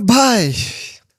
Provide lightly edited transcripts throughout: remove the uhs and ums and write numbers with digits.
ভাই,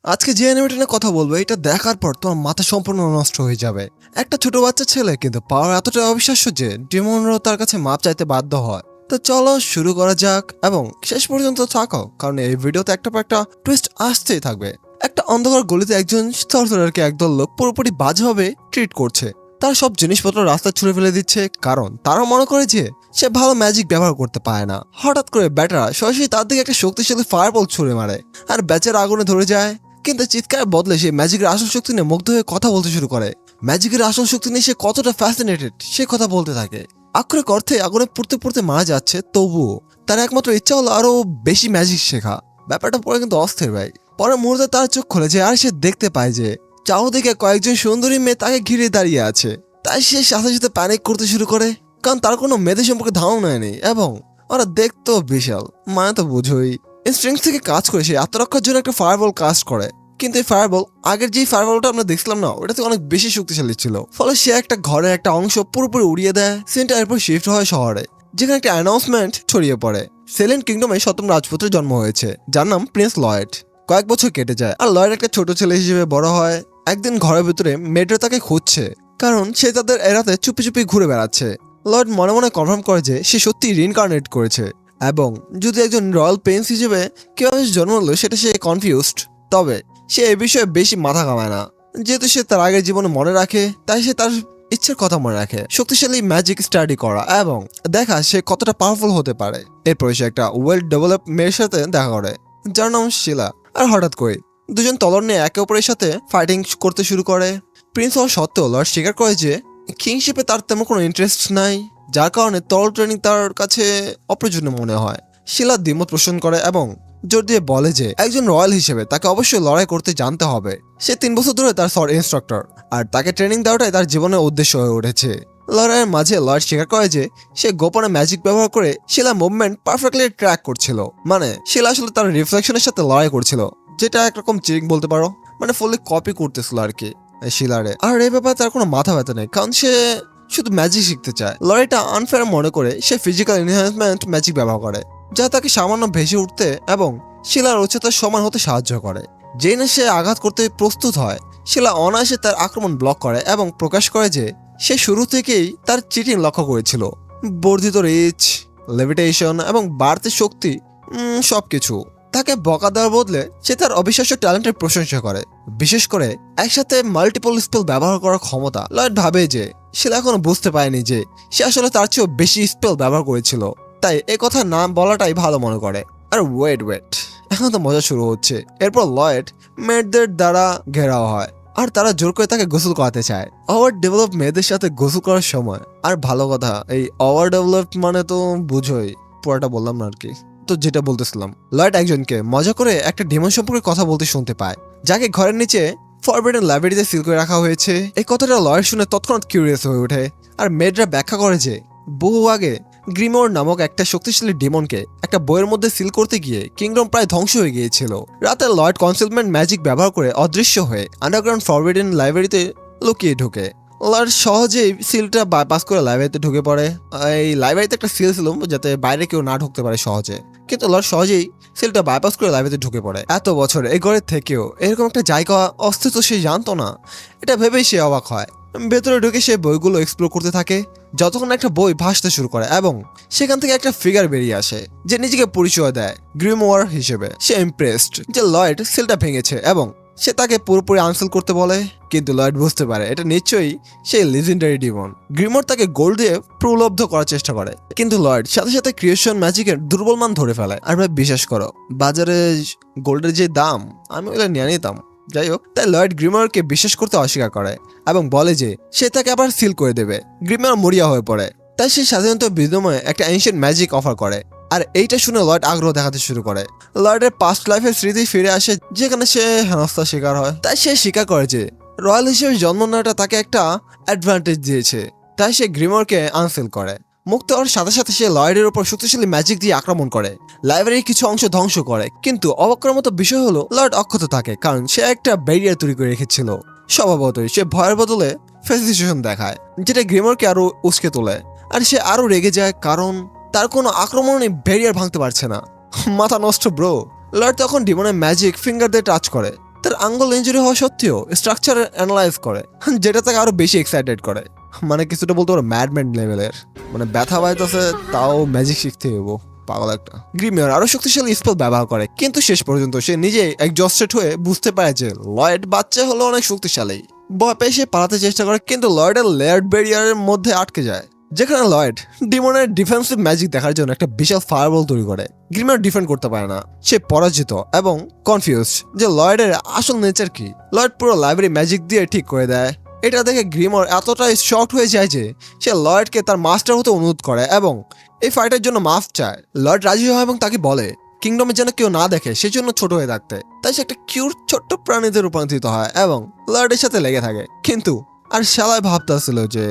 আজকে যে অ্যানিমেটা নিয়ে কথা বলবো এটা দেখার পর তোমার মাথা সম্পূর্ণ নষ্ট হয়ে যাবে। একটা ছোট বাচ্চা ছেলে কিন্তু পাওয়ার এতটা অবিশ্বাস্য যে ডিমনরাও তার কাছে মাপ চাইতে বাধ্য হয়। তো চলো শুরু করা যাক এবং শেষ পর্যন্ত থাকো, কারণ এই ভিডিওতে একটা পর একটা টুইস্ট আসতেই থাকবে। একটা অন্ধকার গলিতে একজন সর্সারারকে একদল লোক পুরোপুরি বাজেভাবে ট্রিট করছে। তার সব জিনিসপত্র রাস্তায় ছুঁড়ে ফেলে দিচ্ছে, কারণ তারা মনে করে যে সে ভালো ম্যাজিক ব্যবহার করতে পারে না। হঠাৎ করে ব্যাটারা সরাসরি তার দিকে একটা শক্তিশালী ফায়ারবল ছুঁড়ে মারে আর বেচারা আগুনে ধরে যায়। কিন্তু চিৎকার বদলে সে ম্যাজিকের আসল শক্তি নিয়ে মুগ্ধ হয়ে কথা বলতে শুরু করে। ম্যাজিকের আসল শক্তি নিয়ে সে কতটা ফ্যাসিনেটেড সে কথা বলতে থাকে। আক্ষরিক অর্থে আগুনে পুড়তে পুড়তে মারা যাচ্ছে, তবুও তার একমাত্র ইচ্ছা হলো আরো বেশি ম্যাজিক শেখা। ব্যাপারটা পরে কিন্তু অস্থির ভাই। পরের মুহূর্তে তার চোখ খুলে যায় আর সে দেখতে পায় যে চারদিকে কয়েকজন সুন্দরী মেয়ে তাকে ঘিরে দাঁড়িয়ে আছে। তাই সে সাথে সাথে প্যানিক করতে শুরু করে, কারণ তার কোনো মেয়েদের সম্পর্কে ধারণা নেই এবং ওরা দেখতো বিশাল, মানে তো বুঝোই। ইনস্ট্রিংস থেকে কাজ করে সে আত্মরক্ষার জন্য একটা ফায়ারবল কাস্ট করে। কিন্তু এই ফায়ারবল আগের যে ফায়ারবলটা আমরা দেখছিলাম না, ওটা থেকে অনেক বেশি শক্তিশালী ছিল। ফলে সে একটা ঘরের একটা অংশ পুরোপুরি উড়িয়ে দেয়। সিনটা এরপর শিফট হয় শহরে, যেখানে একটা অ্যানাউন্সমেন্ট ছড়িয়ে পড়ে। সেলেন কিংডমে 7ম রাজপুত্রের জন্ম হয়েছে, যার নাম প্রিন্স লয়েড। কয়েক বছর কেটে যায় আর লয়েড একটা ছোট ছেলে হিসেবে বড় হয়। একদিন ঘরের ভিতরে মেয়েটা তাকে খুঁজছে, কারণ সে তাদের এড়াতে চুপি চুপি ঘুরে বেড়াচ্ছে। লয়েড মনে মনে কনফার্ম করে যে সে সত্যি রিইনকার্নেট করেছে এবং যদি একজন রয়্যাল প্রিন্স হিসেবে কিভাবে জন্ম হলো সেটা সে কনফিউজড। তবে সে এ বিষয়ে বেশি মাথা ঘামায় না, যেহেতু সে তার আগের জীবনে মনে রাখে, তাই সে তার ইচ্ছের কথা মনে রাখে, শক্তিশালী ম্যাজিক স্টাডি করা এবং দেখা সে কতটা পাওয়ারফুল হতে পারে। এরপরে সে একটা ওয়েল ডেভেলপ মেয়ের সাথে দেখা করে, যার নাম শিলা। আর হঠাৎ করে দুজন তলোয়ার নিয়ে একে অপরের সাথে ফাইটিং করতে শুরু করে। প্রিন্স হওয়ার সত্ত্বেও লর্ড স্বীকার করে যে কিংশিপে তার তেমন কোনো ইন্টারেস্ট নাই, যার কারণে তরল ট্রেনিং তার কাছে অপ্রয়োজনীয় মনে হয়। শিলা দ্বিমত পোষণ করে এবং জোর দিয়ে বলে যে একজন রয়্যাল হিসেবে তাকে অবশ্যই লড়াই করতে জানতে হবে। সে 3 বছর ধরে তার সর্ট ইনস্ট্রাক্টর আর তাকে ট্রেনিং দেওয়াটাই তার জীবনের উদ্দেশ্য হয়ে উঠেছে। লড়াইয়ের মাঝে লর্ড স্বীকার করে যে সে গোপনে ম্যাজিক ব্যবহার করে শিলা মুভমেন্ট পারফেক্টলি ট্র্যাক করছিল। মানে শিলা আসলে তার রিফ্লেকশনের সাথে লড়াই করছিল, যেটা একরকম চিটিং বলতে পারো, মানে ফুললি কপি করতেছিল আর কি শিলারে। আর এই ব্যাপারে তার কোনো মাথা ব্যথা নেই, কারণ সে শুধু ম্যাজিক শিখতে চায়। লড়াইটা আনফেয়ার মনে করে সে ফিজিক্যাল এনহ্যান্সমেন্ট ম্যাজিক ব্যবহার করে, যা তাকে সামান্য ভেসে উঠতে এবং শিলার উচ্চতার সমান হতে সাহায্য করে। যেই না সে আঘাত করতে প্রস্তুত হয়, শিলা অনায়াসে তার আক্রমণ ব্লক করে এবং প্রকাশ করে যে সে শুরু থেকেই তার চিটিং লক্ষ্য করেছিল। বর্ধিত রিচ, লেভিটেশন এবং বাড়তি শক্তি, সবকিছু। তাকে বকা দেওয়ার বদলে সে তার অবিশ্বাস্য ট্যালেন্টের প্রশংসা করে, বিশেষ করে একসাথে মাল্টিপল স্পেল ব্যবহার করার ক্ষমতা। লয়েড ভাবে যে শিলা এখনো বুঝতে পারেনি যে সে আসলে তার চেয়েও বেশি স্পেল ব্যবহার করেছিল, তাই এ কথা না বলাটাই ভালো মনে করে। আর ওয়েট, এখন তো মজা শুরু হচ্ছে। এরপর লয়েড মেয়েদের দ্বারা ঘেরাও হয় আর তারা জোর করে তাকে গোসল করাতে চায়। ওভার ডেভেলপ মেয়েদের সাথে গোসল করার সময়, আর ভালো কথা এই ওভার ডেভেলপ মানে তো বুঝোই, পুরোটা বললাম না আর কি। তো যেটা বলতেছিলাম, লয়েড একজনকে মজা করে একটা ডেমন সম্পর্কে কথা বলতে শুনতে পায়, যাকে ঘরের নিচে ফরবিডেন লাইব্রেরিতে সিল করে রাখা হয়েছে। এই কথাটা লয়েড শুনে তৎক্ষণাৎ কিউরিয়াস হয়ে ওঠে আর মেয়েরা ব্যাখ্যা করে যে বহু আগে গ্রিমোর নামক একটা শক্তিশালী ডেমনকে একটা বইয়ের মধ্যে সিল করতে গিয়ে কিংডম প্রায় ধ্বংস হয়ে গিয়েছিল। রাতে লয়েড কনসিলমেন্ট ম্যাজিক ব্যবহার করে অদৃশ্য হয়ে আন্ডারগ্রাউন্ড ফরবিডেন লাইব্রেরিতে লুকিয়ে ঢোকে। লয়েড সহজেই সিলটা বাইপাস করে লাইব্রেরিতে ঢুকে পড়ে। এই লাইব্রেরিতে একটা সিল ছিল যাতে বাইরে কেউ না ঢুকতে পারে সহজে, কিন্তু লয়েড সহজেই সিলটা বাইপাস করে লাইব্রেরিতে ঢুকে পড়ে। এত বছর এই ঘরের থেকেও এরকম একটা জায়গা অস্তিত্ব সে জানতো না, এটা ভেবেই সে অবাক হয়। ভেতরে ঢুকে সে বইগুলো এক্সপ্লোর করতে থাকে, যতক্ষণ একটা বই ভাসতে শুরু করে এবং সেখান থেকে একটা ফিগার বেরিয়ে আসে যে নিজেকে পরিচয় দেয় গ্রিমওয়ার হিসেবে। সে ইমপ্রেসড যে লয়েড সিলটা ভেঙেছে এবং সে তাকে পুরোপুরি আনসেল করতে বলে, কিন্তু লয়েড বুঝতে পারে এটা নিশ্চয়ই সেই লিজেন্ডারি ডিমন। গ্রিমোর তাকে গোল্ড দিয়ে প্রলব্ধ করার চেষ্টা করে, কিন্তু লয়েড সাথে সাথে ক্রিয়েশন ম্যাজিকের দুর্বল মান ধরে ফেলে। আর ভাই বিশ্বাস করো, বাজারে গোল্ডের যে দাম, আমি ওগুলো নিয়ে নিতাম। যাই হোক, তাই লয়েড গ্রিমোরকে বিশ্বাস করতে অস্বীকার করে এবং বলে যে সে তাকে আবার সিল করে দেবে। গ্রিমোর মরিয়া হয়ে পড়ে, তাই সে সাধারণত বিনিময়ে একটা এনশিয়েন্ট ম্যাজিক অফার করে। আর এইটা শুনে লয়েড আগ্রহ দেখাতে শুরু করে। লয়েডের পাস্ট লাইফের স্মৃতি ফিরে আসে, যেখানে সে হেনস্থার শিকার হয়। তাই সে স্বীকার করে যে রয়্যাল হিসেবে জন্ম নেওয়াটা তাকে একটা অ্যাডভান্টেজ দিয়েছে। তাই সে গ্রিমোরকে আনসিল করে। মুক্ত হওয়ার সাথে সাথে সে লয়েডের উপর শক্তিশালী ম্যাজিক দিয়ে আক্রমণ করে, লাইব্রেরির কিছু অংশ ধ্বংস করে। কিন্তু অবাক করার মতো বিষয় হলো লয়েড অক্ষত থাকে, কারণ সে একটা ব্যারিয়ার তৈরি করে রেখেছিল। স্বভাবতই সে ভয়ের বদলে ফেসিলিটেশন দেখায়, যেটা গ্রিমোরকে আরো উস্কে তোলে। আর সে আরো রেগে যায়, কারণ তার কোনো আক্রমণই ব্যারিয়ার ভাঙতে পারছে না। মাথা নষ্ট ব্রো। লয়েড তখন ডিমনের ম্যাজিক ফিঙ্গার দিয়ে টাচ করে, তার আঙ্গুল ইঞ্জুরি হওয়া সত্ত্বেও স্ট্রাকচার অ্যানালাইজ করে, যেটা তাকে আরো বেশি এক্সাইটেড করে। মানে কিছুটা বলতে পারো ম্যাডম্যান লেভেলের, মানে ব্যথা পাইতেছে তাও ম্যাজিক শিখতে হইব, পাগল একটা। গ্রিমিয়র আরো শক্তিশালী স্পেল ব্যবহার করে, কিন্তু শেষ পর্যন্ত সে নিজেই এক্সজস্টেড হয়ে বুঝতে পারে যে লয়েড বাচ্চা হলো অনেক শক্তিশালী। ভয় পেয়ে সে পালাতে চেষ্টা করে, কিন্তু লয়েডের লেয়ার্ড ব্যারিয়ারের মধ্যে আটকে যায়, যেখানে লয়েড ডিমনের ডিফেন্সিভ ম্যাজিক দেখার জন্য একটা বিশাল ফায়ারবল তৈরি করে। গ্রিমিয়র ডিফেন্ড করতে পারে না, সে পরাজিত এবং কনফিউজড যে লয়েডের আসল নেচার কি। লয়েড পুরো লাইব্রেরি ম্যাজিক দিয়ে ঠিক করে দেয়। এটা দেখে গ্রিমর এতটাই শকড হয়ে যায় যে সে লয়েডকে তার মাস্টার হতে অনুরোধ করে এবং এই ফাইটের জন্য মাফ চায়। লয়েড রাজি হয় এবং তাকে বলে কিংডমে যেন কেউ না দেখে সেজন্য ছোট হয়ে থাকতে। তাই সে একটা কিউট ছোট্ট প্রাণীতে রূপান্তরিত হয় এবং লয়েডের সাথে লেগে থাকে। কিন্তু আর শালায় ভাবতেছিল যে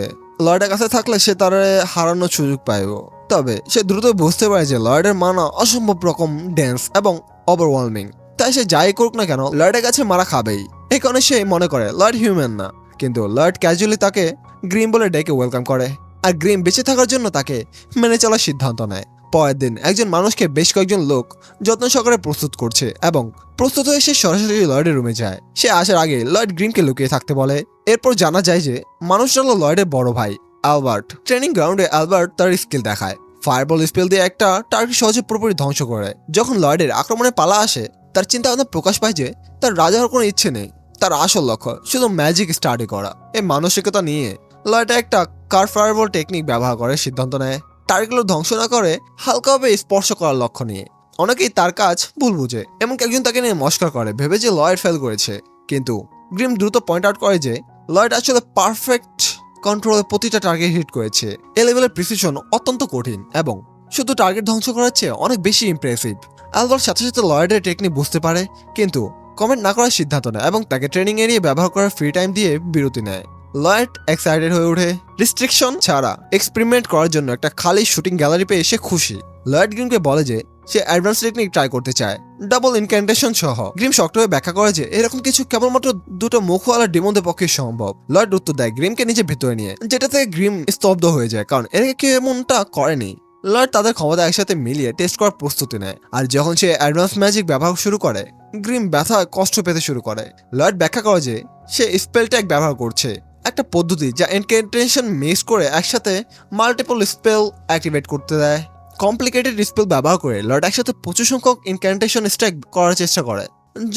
লয়েডের কাছে থাকলে সে তার হারানোর সুযোগ পাইব। তবে সে দ্রুত বুঝতে পারে যে লয়েডের মানা অসম্ভব রকম ডেন্স এবং ওভারওয়েলমিং। তাই সে যাই করুক না কেন লয়েডের কাছে মারা খাবেই। এই কারণে সে মনে করে লয়েড হিউম্যান না। কিন্তু লয়েড ক্যাজুয়ালি তাকে গ্রিম বলে ডেকে ওয়েলকাম করে, আর গ্রিম বেঁচে থাকার জন্য তাকে মেনে চলার সিদ্ধান্ত নেয়। পরের দিন একজন মানুষকে বেশ কয়েকজন লোক যত্ন সহকারে প্রস্তুত করছে এবং প্রস্তুত হয়ে সে সরাসরি লয়েডের রুমে যায়। সে আসার আগে লয়েড গ্রিমকে লুকিয়ে থাকতে বলে। এরপর জানা যায় যে মানুষটা হলো লয়েডের বড় ভাই অ্যালবার্ট। ট্রেনিং গ্রাউন্ডে অ্যালবার্ট তার স্কিল দেখায়, ফায়ারবল স্পেল দিয়ে একটা টার্গেট সহজে পুরোপুরি ধ্বংস করে। যখন লয়েডের আক্রমণে পালা আসে, তার চিন্তা ভাবনা প্রকাশ পায় যে তার রাজা হওয়ার কোনো ইচ্ছে নেই, তার আসল লক্ষ্য শুধু ম্যাজিক স্টাডি করা। এই মানসিকতা নিয়ে লয়েড একটা কার ফায়ারবল টেকনিক ব্যবহার করে সিদ্ধান্ত নেয়, টার্গেটগুলো ধ্বংস না করে হালকাভাবে স্পর্শ করার লক্ষ্য নিয়ে। অনেকেই তার কাজ ভুল বুঝে, এমনকি একজন তাকে নিয়ে মস্করা করে, ভেবে যে লয়েড ফেল করেছে। কিন্তু গ্রিম দ্রুত পয়েন্ট আউট করে যে লয়েড আসলে পারফেক্ট কন্ট্রোলে প্রতিটা টার্গেট হিট করেছে। এ লেভেলের প্রিসিশন অত্যন্ত কঠিন এবং শুধু টার্গেট ধ্বংস করার চেয়ে অনেক বেশি ইমপ্রেসিভ। অ্যালবার্ট সাথে সাথে লয়েডের টেকনিক বুঝতে পারে, কিন্তু কমেন্ট না করার সিদ্ধান্ত নেয় এবং তাকে ট্রেনিং এরিয়া ব্যবহার করার ফ্রি টাইম দিয়ে বিরতি নেয়। লয়েড এক্সাইটেড হয়ে ওঠে, রিস্ট্রিকশন ছাড়া এক্সপেরিমেন্ট করার জন্য একটা খালি শুটিং গ্যালারি পেয়ে সে খুশি। লয়েড গ্রিমকে বলে যে সে অ্যাডভান্স টেকনিক ট্রাই করতে চায়, ডাবল ইনক্যান্টেশন সহ। গ্রিম শক্ত হয়ে ব্যাখ্যা করে যে এরকম কিছু কেবলমাত্র দুটো মুখওয়ালা ডিমনদের পক্ষে সম্ভব। লয়েড উত্তর দেয় গ্রিমকে নিজে ভেতরে নিয়ে, যেটা থেকে গ্রিম স্তব্ধ হয়ে যায়, কারণ এর কেউ এমনটা করেনি। লয়েড তাদের ক্ষমতা একসাথে মিলিয়ে টেস্ট করার প্রস্তুতি নেয়, আর যখন সে অ্যাডভান্স ম্যাজিক ব্যবহার শুরু করে গ্রিম ব্যথা কষ্ট পেতে শুরু করে। লয়েড ব্যাখ্যা করে যে সে স্পেল ট্যাগ ব্যবহার করছে, একটা পদ্ধতি যা ইনক্যান্টেশন মিক্স করে একসাথে মাল্টিপল স্পেল অ্যাক্টিভেট করতে দেয়। কমপ্লিকেটেড স্পেল ব্যবহার করে লয়েড একসাথে প্রচুর সংখ্যক ইনক্যান্টেশন স্ট্যাক করার চেষ্টা করে।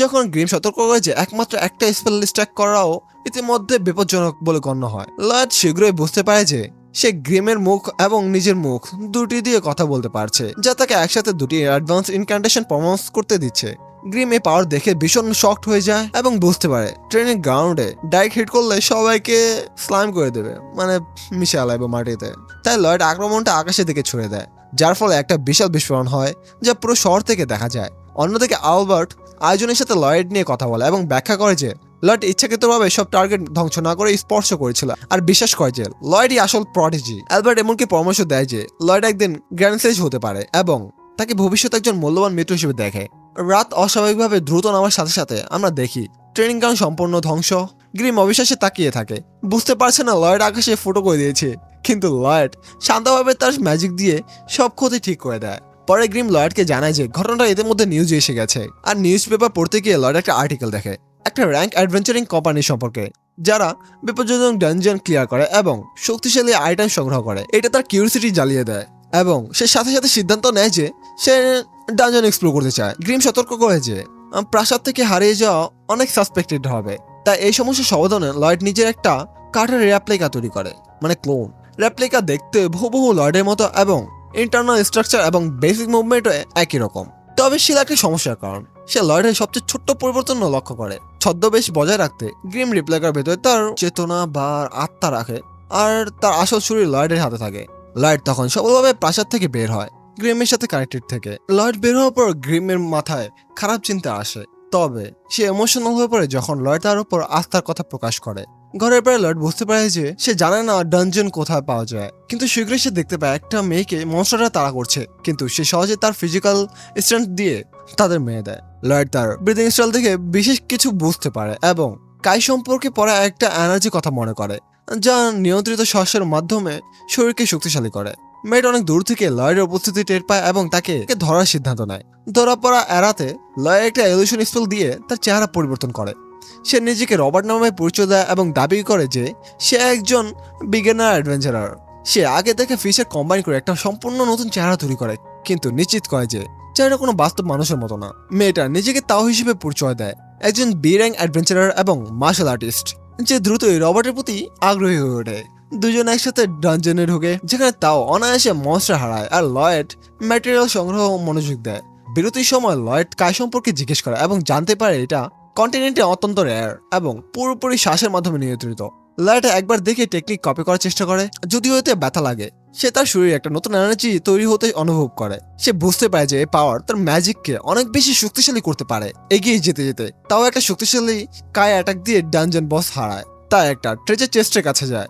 যখন গ্রিম সতর্ক করে যে একমাত্র একটা স্পেল স্ট্যাক করাও ইতিমধ্যে বিপজ্জনক বলে গণ্য হয়, লয়েড শীঘ্রই বুঝতে পারে যে সে গ্রিমের মুখ এবং নিজের মুখ দুটি দিয়ে কথা বলতে পারছে, যা তাকে একসাথে দুটি অ্যাডভান্স ইনক্যান্টেশন পারফর্ম করতে দিচ্ছে। গ্রিম এই পাওয়ার দেখে ভীষণ শকড হয়ে যায় এবং বুঝতে পারে ট্রেনিং গ্রাউন্ডে ডাইরেক্ট হিট করলে সবাইকে স্লাইম করে দেবে, মানে মিশে আলাইবে মাটিতে। তাই লয়েড আক্রমণটা আকাশের দিকে ছুড়ে দেয়, যার ফলে একটা বিশাল বিস্ফোরণ হয় যা পুরো শহর থেকে দেখা যায়। অন্যদিকে অ্যালবার্ট আয়োজনের সাথে লয়েড নিয়ে কথা বলে এবং ব্যাখ্যা করে যে লয়েড ইচ্ছাকৃতভাবে সব টার্গেট ধ্বংস না করে স্পর্শ করেছিল, আর বিশ্বাস করে যে লয়েডই আসল প্রডিজি। অ্যালবার্ট এমনকি পরামর্শ দেয় যে লয়েড একদিন গ্র্যান্ড সেজ হতে পারে এবং তাকে ভবিষ্যতে একজন মূল্যবান মিত্র হিসেবে দেখে। রাত অস্বাভাবিকভাবে দ্রুত নামার সাথে সাথে আমরা দেখি ট্রেনিং গ্রাউন্ড সম্পূর্ণ ধ্বংস। গ্রিম অবিশ্বাসে তাকিয়ে থাকে, বুঝতে পারছে না লয়েড আকাশে ফুটো করে দিয়েছে, কিন্তু লয়েড শান্তভাবে তার ম্যাজিক দিয়ে সব ক্ষতি ঠিক করে দেয়। পরে গ্রিম লয়েডকে জানায় যে ঘটনাটা এদের মধ্যে নিউজে এসে গেছে, আর নিউজ পেপার পড়তে গিয়ে লয়েড একটা আর্টিকেল দেখে একটা র্যাঙ্ক অ্যাডভেঞ্চারিং কোম্পানি সম্পর্কে, যারা বিপজ্জনক ডানজন ক্লিয়ার করে এবং শক্তিশালী আইটেম সংগ্রহ করে। এটা তার কিউরিসিটি জ্বালিয়ে দেয় এবং সে সাথে সাথে সিদ্ধান্ত নেয় যে সে ডানজন এক্সপ্লোর করতে চায়। গ্রিম সতর্ক করে যে প্রাসাদ থেকে হারিয়ে যাওয়া অনেক সাসপেক্টেড হবে, তাই এই সমস্যার সমাধানে লয়েড নিজের একটা কাঠের রেপ্লিকা তৈরি করে, মানে ক্লোন। রেপ্লিকা দেখতে হুবহু লয়েডের মতো এবং ইন্টারনাল স্ট্রাকচার এবং বেসিক মুভমেন্টও একই রকম। তবে সে একটা সমস্যার কারণ, সে লয়েডের সবচেয়ে ছোট্ট পরিবর্তনও লক্ষ্য করে। ছদ্মবেশ বজায় রাখতে গ্রিম রিপ্লিকার ভেতরে তার চেতনা বা আত্মা রাখে, আর তার আসল শরীর লয়েডের হাতে থাকে। লয়েড তখন সফলভাবে প্রাসাদ থেকে বের হয়, গ্রিমের সাথে কানেক্টেড থেকে। লয়েড বের হওয়ার পর গ্রিমের মাথায় খারাপ চিন্তা আসে, তবে সে ইমোশনাল হয়ে পড়ে যখন লয়েড তার উপর আস্থার কথা প্রকাশ করে। ঘরের পরে লয়েড বুঝতে পারে যে সে জানে না ডানজন কোথায় পাওয়া যায়, কিন্তু শীঘ্রই সে দেখতে পায় একটা মেয়েকে মনস্টাররা তাড়া করছে, কিন্তু সে সহজে তার ফিজিক্যাল স্ট্রেংথ দিয়ে তাদের মেরে দেয়। লয়েড তার ব্রিদিং স্টাইল দেখে বিশেষ কিছু বুঝতে পারে এবং কাই সম্পর্কে পড়া একটা এনার্জি কথা মনে করে, যা নিয়ন্ত্রিত শ্বাসের মাধ্যমে শরীরকে শক্তিশালী করে। মেট অনেক দূর থেকে লয়েডের উপস্থিতি টের পায় এবং তাকে ধরার সিদ্ধান্ত নেয়। ধরা পড়া এড়াতে লয়েড একটা ইলুশন স্পেল দিয়ে তার চেহারা পরিবর্তন করে। সে নিজেকে রবার্ট নামে পরিচয় দেয় এবং দাবি করে যে সে একজন বিগিনার অ্যাডভেঞ্চারার। সে আগে থেকে ফিশার কম্বাইন করে একটা সম্পূর্ণ নতুন চেহারা তৈরি করে, কিন্তু নিশ্চিত করে যে চেহারা কোনো বাস্তব মানুষের মতো না। মেয়েটা নিজেকে তাও হিসেবে পরিচয় দেয়, একজন বি র্যাঙ্ক অ্যাডভেঞ্চারার এবং মার্শাল আর্টিস্ট, যে দ্রুতই রবার্টের প্রতি আগ্রহী হয়ে ওঠে। দুজন একসাথে ডানজনে ঢোকে, যেখানে তাও অনায়াসে মনস্টার হারায় আর লয়েড ম্যাটেরিয়াল সংগ্রহ মনোযোগ দেয়। বিরতির সময় লয়েড কায় সম্পর্কে জিজ্ঞেস করে এবং জানতে পারে এটা কন্টিনেন্টে অত্যন্ত রেয়ার এবং পুরোপুরি শ্বাসের মাধ্যমে নিয়ন্ত্রিত। লয়েড একবার দেখে টেকনিক কপি করার চেষ্টা করে, যদিও এতে ব্যথা লাগে। সে তার শরীরে একটা নতুন এনার্জি তৈরি হতে অনুভব করে। সে বুঝতে পারে যে এই পাওয়ার তার ম্যাজিককে অনেক বেশি শক্তিশালী করতে পারে। এগিয়ে যেতে যেতে তাও একটা শক্তিশালী কায় অ্যাটাক দিয়ে ডানজন বস হারায়। তা একটা ট্রেজার চেস্টের কাছে যায়,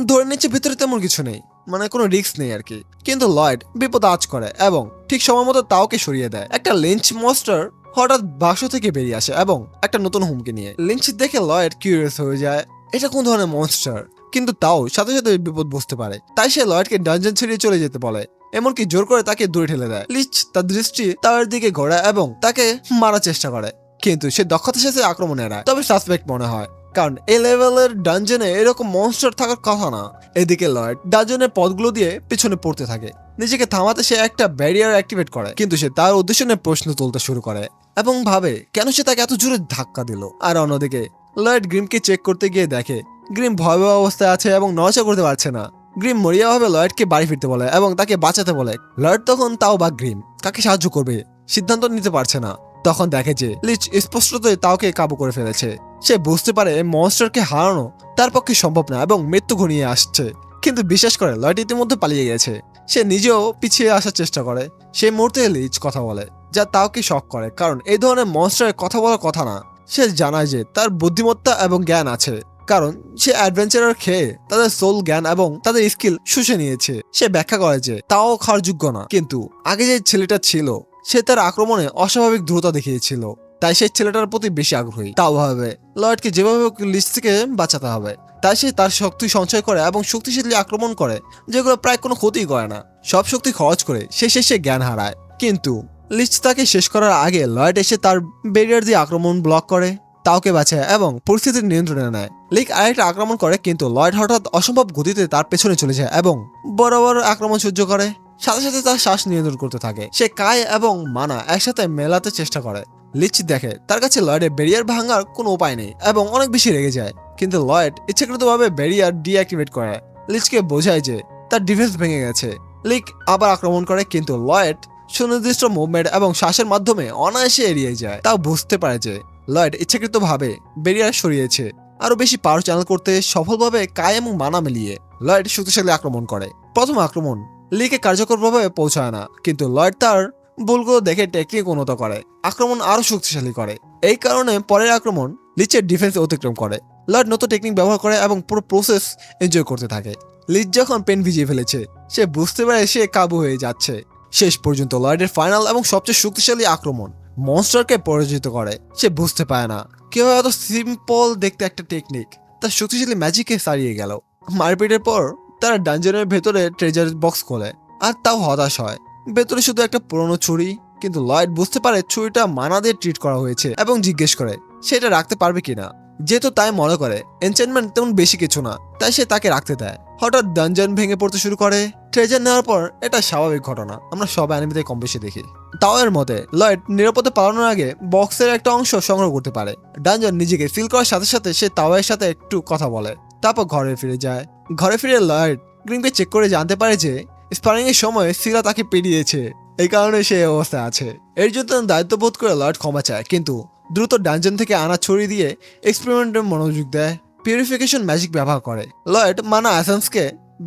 ধরে নিচ্ছে ভিতরে তেমন কিছু নেই, মানে কোনো রিস্ক নেই আর কি। কিন্তু লয়েড বিপদ আঁচ করে এবং ঠিক সময় মতো তাওকে সরিয়ে দেয়। একটা লিঞ্চ মনস্টার হঠাৎ বাক্স থেকে বেরিয়ে আসে এবং একটা নতুন হুমকি নিয়ে। লিঞ্চ দেখে লয়েড কিউরিয়াস হয়ে যায়, এটা কোন ধরনের মনস্টার, কিন্তু তাও সাথে সাথে বিপদ বুঝতে পারে। তাই সে লয়েডকে ডানজন ছেড়ে চলে যেতে বলে, এমনকি জোর করে তাকে দূরে ঠেলে দেয়। লিঞ্চ তার দৃষ্টি তার দিকে ঘোরায় এবং তাকে মারার চেষ্টা করে, কিন্তু সে দক্ষতার সাথে আক্রমণ এড়ায়। তবে সাসপেক্ট মনে হয়, কারণ এই লেভেলের ডানজনে এরকম মনস্টার থাকার কথা না। এদিকে লয়েড ডানজনের পথগুলো দিয়ে পিছনে পড়তে থাকে। নিজেকে থামাতে সে একটা ব্যারিয়ার অ্যাক্টিভেট করে, কিন্তু সে তার উদ্দেশ্য নিয়ে প্রশ্ন তুলতে শুরু করে এবং ভাবে কেন সে তাকে এত জোরে ধাক্কা দিল। আর অন্যদিকে লয়েড গ্রিমকে চেক করতে গিয়ে দেখে গ্রিম ভয়াবহ অবস্থায় আছে এবং নড়াচড়া করতে পারছে না। গ্রিম মরিয়াভাবে লয়েডকে বাড়ি ফিরতে বলে এবং তাকে বাঁচাতে বলে। লয়েড তখন তাও বা গ্রিম কাকে সাহায্য করবে সিদ্ধান্ত নিতে পারছে না। তখন দেখে যে লিচ স্পষ্টতই তাওকে কাবু করে ফেলেছে। সে বুঝতে পারে মনস্টারকে হারানো তার পক্ষে সম্ভব না এবং মৃত্যু ঘনিয়ে আসছে, কিন্তু বিশ্বাস করে লয়েড ইতিমধ্যে পালিয়ে গেছে। সে নিজেও পিছিয়ে আসার চেষ্টা করে। সেই মুহূর্তে লিচ কথা বলে, যা তাওকে শক করে, কারণ এই ধরনের মনস্টারের কথা বলার কথা না। সে জানায় যে তার বুদ্ধিমত্তা এবং জ্ঞান আছে, কারণ সে অ্যাডভেঞ্চারার খেয়ে তাদের সোল জ্ঞান এবং তাদের স্কিল শুষে নিয়েছে। সে ব্যাখ্যা করে যে তাও খাওয়ার যোগ্য না, কিন্তু আগে যে ছেলেটা ছিল সে তার আক্রমণে অস্বাভাবিক দ্রুততা দেখিয়েছিল, তাই সেই ছেলেটার প্রতি বেশি আগ্রহী। তাও ভাবে লয়েডকে যেভাবে লিস্ট থেকে বাঁচাতে হবে। তাই সে তার শক্তি সঞ্চয় করে এবং শক্তিশালী আক্রমণ করে, যেগুলো প্রায় কোনো ক্ষতি করে না। সব শক্তি খরচ করে সে শেষে জ্ঞান হারায়, কিন্তু লিস্ট তাকে শেষ করার আগে লয়েড এসে তার ব্যারিয়ার দিয়ে আক্রমণ ব্লক করে, তাওকে বাঁচায় এবং পরিস্থিতির নিয়ন্ত্রণে নেয়। লিক আরেকটা আক্রমণ করে, কিন্তু লয়েড হঠাৎ অসম্ভব গতিতে তার পেছনে চলে যায় এবং বড় বড় আক্রমণ সহ্য করে। সাথে সাথে তার শ্বাস নিয়ন্ত্রণ করতে থাকে। সে কায় এবং মানা একসাথে মেলাতে চেষ্টা করে। লিচ দেখে তার কাছে লয়েডের ব্যারিয়ার ভাঙার কোনো উপায় নেই এবং অনেক বেশি রেগে যায়, কিন্তু লয়েড ইচ্ছাকৃতভাবে ব্যারিয়ার ডিঅ্যাক্টিভেট করে। লিচকে বোঝায় যে তার ডিফেন্স ভেঙে গেছে। লিক আবার আক্রমণ করে, কিন্তু লয়েড সুনির্দিষ্ট মুভমেন্ট এবং শ্বাসের মাধ্যমে অনায়াসে এড়িয়ে যায়। তাও বুঝতে পারে যে লয়েড ইচ্ছাকৃতভাবে ব্যারিয়ার সরিয়েছে আরো বেশি পাওয়ার চ্যানেল করতে। সফলভাবে কায় এবং মানা মিলিয়ে লয়েড শক্তিশালী আক্রমণ করে। প্রথম আক্রমণ লিকে কার্যকরভাবে পৌঁছায় না, কিন্তু লয়েড তার ভুলগুলো দেখে টেকনিক উন্নত করে, আক্রমণ আরো শক্তিশালী করে। এই কারণে পরের আক্রমণ লিচের ডিফেন্স অতিক্রম করে। লয়েড নতুন টেকনিক ব্যবহার করে এবং পুরো প্রসেস এনজয় করতে থাকে। লিচ যখন পেন ভিজিয়ে ফেলেছে সে বুঝতে পারে সে কাবু হয়ে যাচ্ছে। শেষ পর্যন্ত লয়েডের ফাইনাল এবং সবচেয়ে শক্তিশালী আক্রমণ মনস্টারকে পরাজিত করে। সে বুঝতে পারে না কিভাবে এত সিম্পল দেখতে একটা টেকনিক তার শক্তিশালী ম্যাজিককে ছাড়িয়ে গেল। মারপিটের পর তারা ডানজনের ভেতরে ট্রেজার বক্স খোলে, আর তাও হতাশ হয়। ভেতরে শুধু একটা পুরনো ছুরি, কিন্তু লয়েড বুঝতে পারে ছুরিটা মানা দিয়ে ট্রিট করা হয়েছে এবং জিজ্ঞেস করে সেটা রাখতে পারবে কিনা। যেহেতু তাই মনে করে এনচেন্টমেন্ট তেমন বেশি কিছু না, তাই সে তাকে রাখতে দেয়। হঠাৎ ডানজন ভেঙে পড়তে শুরু করে। ট্রেজার নেওয়ার পর এটা স্বাভাবিক ঘটনা, আমরা সব অ্যানিমেতে কম বেশি দেখি। তাও এর মতে লয়েড নিরাপদে পালানোর আগে বক্সের একটা অংশ সংগ্রহ করতে পারে। ডানজন নিজেকে ফিল করার সাথে সাথে সে তাওয়ের সাথে একটু কথা বলে, তারপর ঘরে ফিরে যায়। ঘরে ফিরে লয়েড গ্রিমকে চেক করে জানতে পারে যে স্পারিং এর সময় সিরা তাকে পেরিয়েছে, এই কারণে সে অবস্থায় আছে। এর জন্য দায়িত্ববোধ করে লয়েড ক্ষমা চায়, কিন্তু দ্রুত ডানজন থেকে আনা ছড়ি দিয়ে এক্সপেরিমেন্টের মনোযোগ দেয়। পিউরিফিকেশন ম্যাজিক ব্যবহার করে। লয়েড মানা এসেন্সকে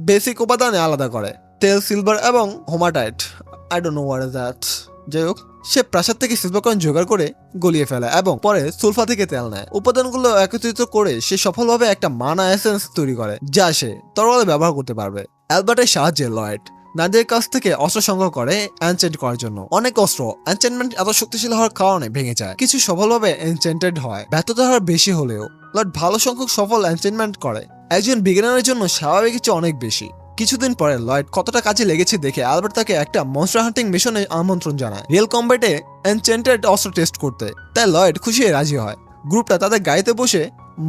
বেসিক উপাদানে আলাদা করে, তেল, সিলভার এবং hematite. I don't know what is that. যাই হোক, সে প্রাসাদ থেকে সিলভার কয়েন জোগাড় করে গলিয়ে ফেলে এবং পরে সুলফা থেকে তেল নেয়। উপাদানগুলো একত্রিত করে সে সফলভাবে একটা মানা এসেন্স তৈরি করে, যা সে তরলে ব্যবহার করতে পারবে। অ্যালবার্টের সাহায্যে লয়েড নাদের কাছ থেকে অস্ত্র সংগ্রহ করে এনচেন্ট করার জন্য। অনেক অস্ত্র এনচেন্টমেন্ট এত শক্তিশালী হওয়ার কারণে ভেঙে যায়, কিছু সফলভাবে এনচেন্টেড হয়। ব্যর্থতার হার বেশি হলেও লর্ড ভালো সংখ্যক সফল এনচেন্টমেন্ট করে। একজন বিজ্ঞানের জন্য স্বাভাবিক চেয়ে অনেক বেশি। কিছুদিন পরে লয়েড কতটা কাজে লেগেছে দেখে অ্যালবার্ট তাকে একটা মনস্টার হান্টিং মিশনে আমন্ত্রণ জানায় রিয়েল কম্ব্যাটে এনচেন্টেড অস্ত্র টেস্ট করতে। তাই লয়েড খুশি হয়ে রাজি হয়। গ্রুপটা তাদের গাড়িতে বসে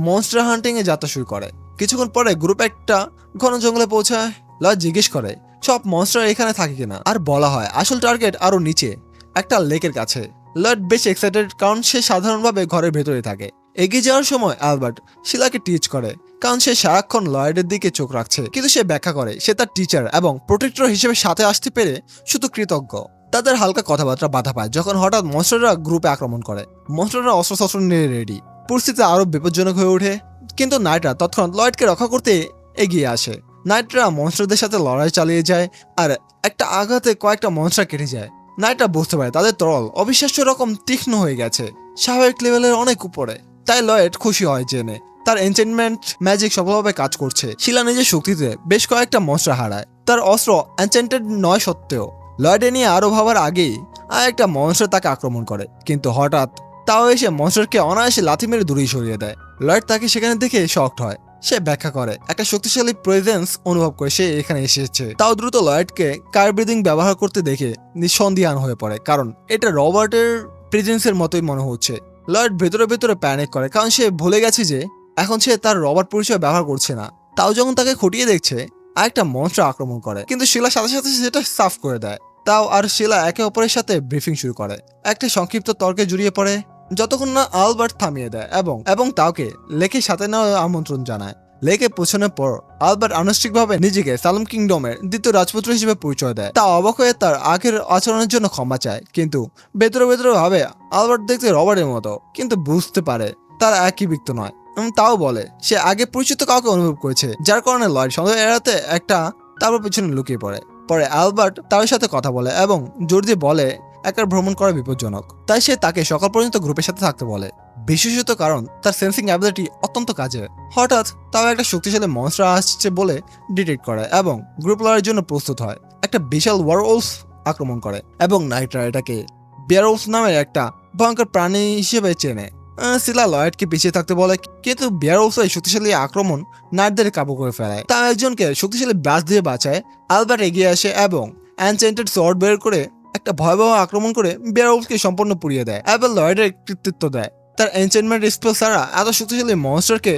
মনস্টার হান্টিং এ যাত্রা শুরু করে। কিছুক্ষণ পরে গ্রুপ একটা ঘন জঙ্গলে পৌঁছায়। লয়েড জিজ্ঞেস করে সব মনস্টার এখানে থাকে কিনা, আর বলা হয় আসল টার্গেট আরো নিচে একটা লেকের কাছে। লয়েড বেশ এক্সাইটেড কারণ সে সাধারণভাবে ঘরের ভেতরে থাকে। এগিয়ে যাওয়ার সময় অ্যালবার্ট শিলাকে টিচ করে কারণ সে সারাক্ষণ লয়েডের দিকে চোখ রাখছে, কিন্তু সে ব্যাখ্যা করে সে তার টিচার এবং প্রোটেক্টর হিসেবে সাথে আসতে পেরে শুধু কৃতজ্ঞ। তাদের হালকা কথাবার্তা বাধা পায় যখন হঠাৎ মনস্টাররা গ্রুপে আক্রমণ করে। মনস্টাররা অস্ত্রশস্ত্র নিয়ে রেডি। পরিস্থিতি আরো বিপজ্জনক হয়ে ওঠে, কিন্তু নাইটরা তৎক্ষণাৎ লয়েডকে রক্ষা করতে এগিয়ে আসে। নাইটরা মনস্টারদের সাথে লড়াই চালিয়ে যায় আর একটা আঘাতে কয়েকটা মনস্টার কেটে যায়। নাইটরা বুঝতে পারে তাদের তরল অবিশ্বাস্য রকম তীক্ষ্ণ হয়ে গেছে, স্বাভাবিক লেভেলের অনেক উপরে। তাই লয়েড খুশি হয় জেনে তার এনচেন্টমেন্ট ম্যাজিক সফলভাবে কাজ করছে। শিলা নিজের শক্তিতে বেশ কয়েকটা মনস্টার হারায়। তার অস্ত্র এনচেন্টেড নয় সত্ত্বেও লয়েডে নিয়ে আরো ভাবার আগেই আর একটা মনস্টার তাকে আক্রমণ করে, কিন্তু হঠাৎ তাও এসে মনস্টারকে অনায়াসে লাথি মেরে দূরেই সরিয়ে দেয়। লয়েড তাকে সেখানে দেখে শকড হয়। সে ব্যাখ্যা করে একটা শক্তিশালী প্রেজেন্স অনুভব করে সে এখানে এসেছে। তাও দ্রুত লয়েডকে কার ব্রিদিং ব্যবহার করতে দেখে নিঃসন্দিহান হয়ে পড়ে, কারণ এটা রবার্টের প্রেজেন্সের মতোই মনে হচ্ছে। লয়েড ভেতরে ভেতরে প্যানিক করে কারণ সে ভুলে গেছে যে এখন সে তার রবার্ট পরিচয় ব্যবহার করছে না। তাও যখন তাকে খটিয়ে দেখছে আরেকটা মনস্টার আক্রমণ করে, কিন্তু শিলা সাথে সাথে সেটা সাফ করে দেয়। তাও আর শিলা একে অপরের সাথে ব্রিফিং শুরু করে, একটা সংক্ষিপ্ত তর্কে জড়িয়ে পড়ে যতক্ষণ না আলবার্ট থামিয়ে দেয় এবং তাকে লেকের সাথে নেওয়ার আমন্ত্রণ জানায়। লেকে পৌঁছানোর পর আলবার্ট আনুষ্ঠানিকভাবে নিজেকে সালম কিংডমের দ্বিতীয় রাজপুত্র হিসেবে পরিচয় দেয়। তা অবাক হয়ে তার আগের আচরণের জন্য ক্ষমা চায়, কিন্তু ভেতরে ভেতরে ভাবে আলবার্ট দেখতে রবার্টের মতো, কিন্তু বুঝতে পারে তারা একই ব্যক্তি নয়। তাও বলে সে আগে পরিচিত কাউকে অনুভব করেছে, যার কারণে লয়েড সন্দেহ এড়াতে তারপর পিছনে লুকিয়ে পড়ে। পরে অ্যালবার্ট তার সাথে কথা বলে এবং জোর দিয়ে বলে একা ভ্রমণ করা বিপজ্জনক, তাই সে তাকে সকাল পর্যন্ত গ্রুপের সাথে থাকতে বলে, বিশেষত কারণ তার সেন্সিং অ্যাবিলিটি অত্যন্ত কাজে। হঠাৎ তাও একটা শক্তিশালী মনস্টার আসছে বলে ডিটেক্ট করে এবং গ্রুপ লড়াইয়ের জন্য প্রস্তুত হয়। একটা বিশাল ওয়ারউলফ আক্রমণ করে এবং নাইটরা এটাকে বেয়ারউলফ নামের একটা ভয়ঙ্কর প্রাণী হিসেবে চেনে। শিলা লয়েডকে পিছিয়ে থাকতে বলে, কিন্তু বেয়ারউলফ এই শক্তিশালী আক্রমণ নাইটদের কাবু করে ফেলায়। তা একজনকে শক্তিশালী ব্রাশ দিয়ে বাঁচায়। আলবার্ট এগিয়ে আসে এবং এনচেন্টেড সোয়ার্ড বের করে একটা ভয়াবহ আক্রমণ করে বেয়ারউলফকে সম্পূর্ণ পুড়িয়ে দেয় এবং লয়েডের কৃতিত্ব দেয়। তার এনচেন্টমেন্ট স্পেল ছাড়া এত শক্তিশালী মনস্টারকে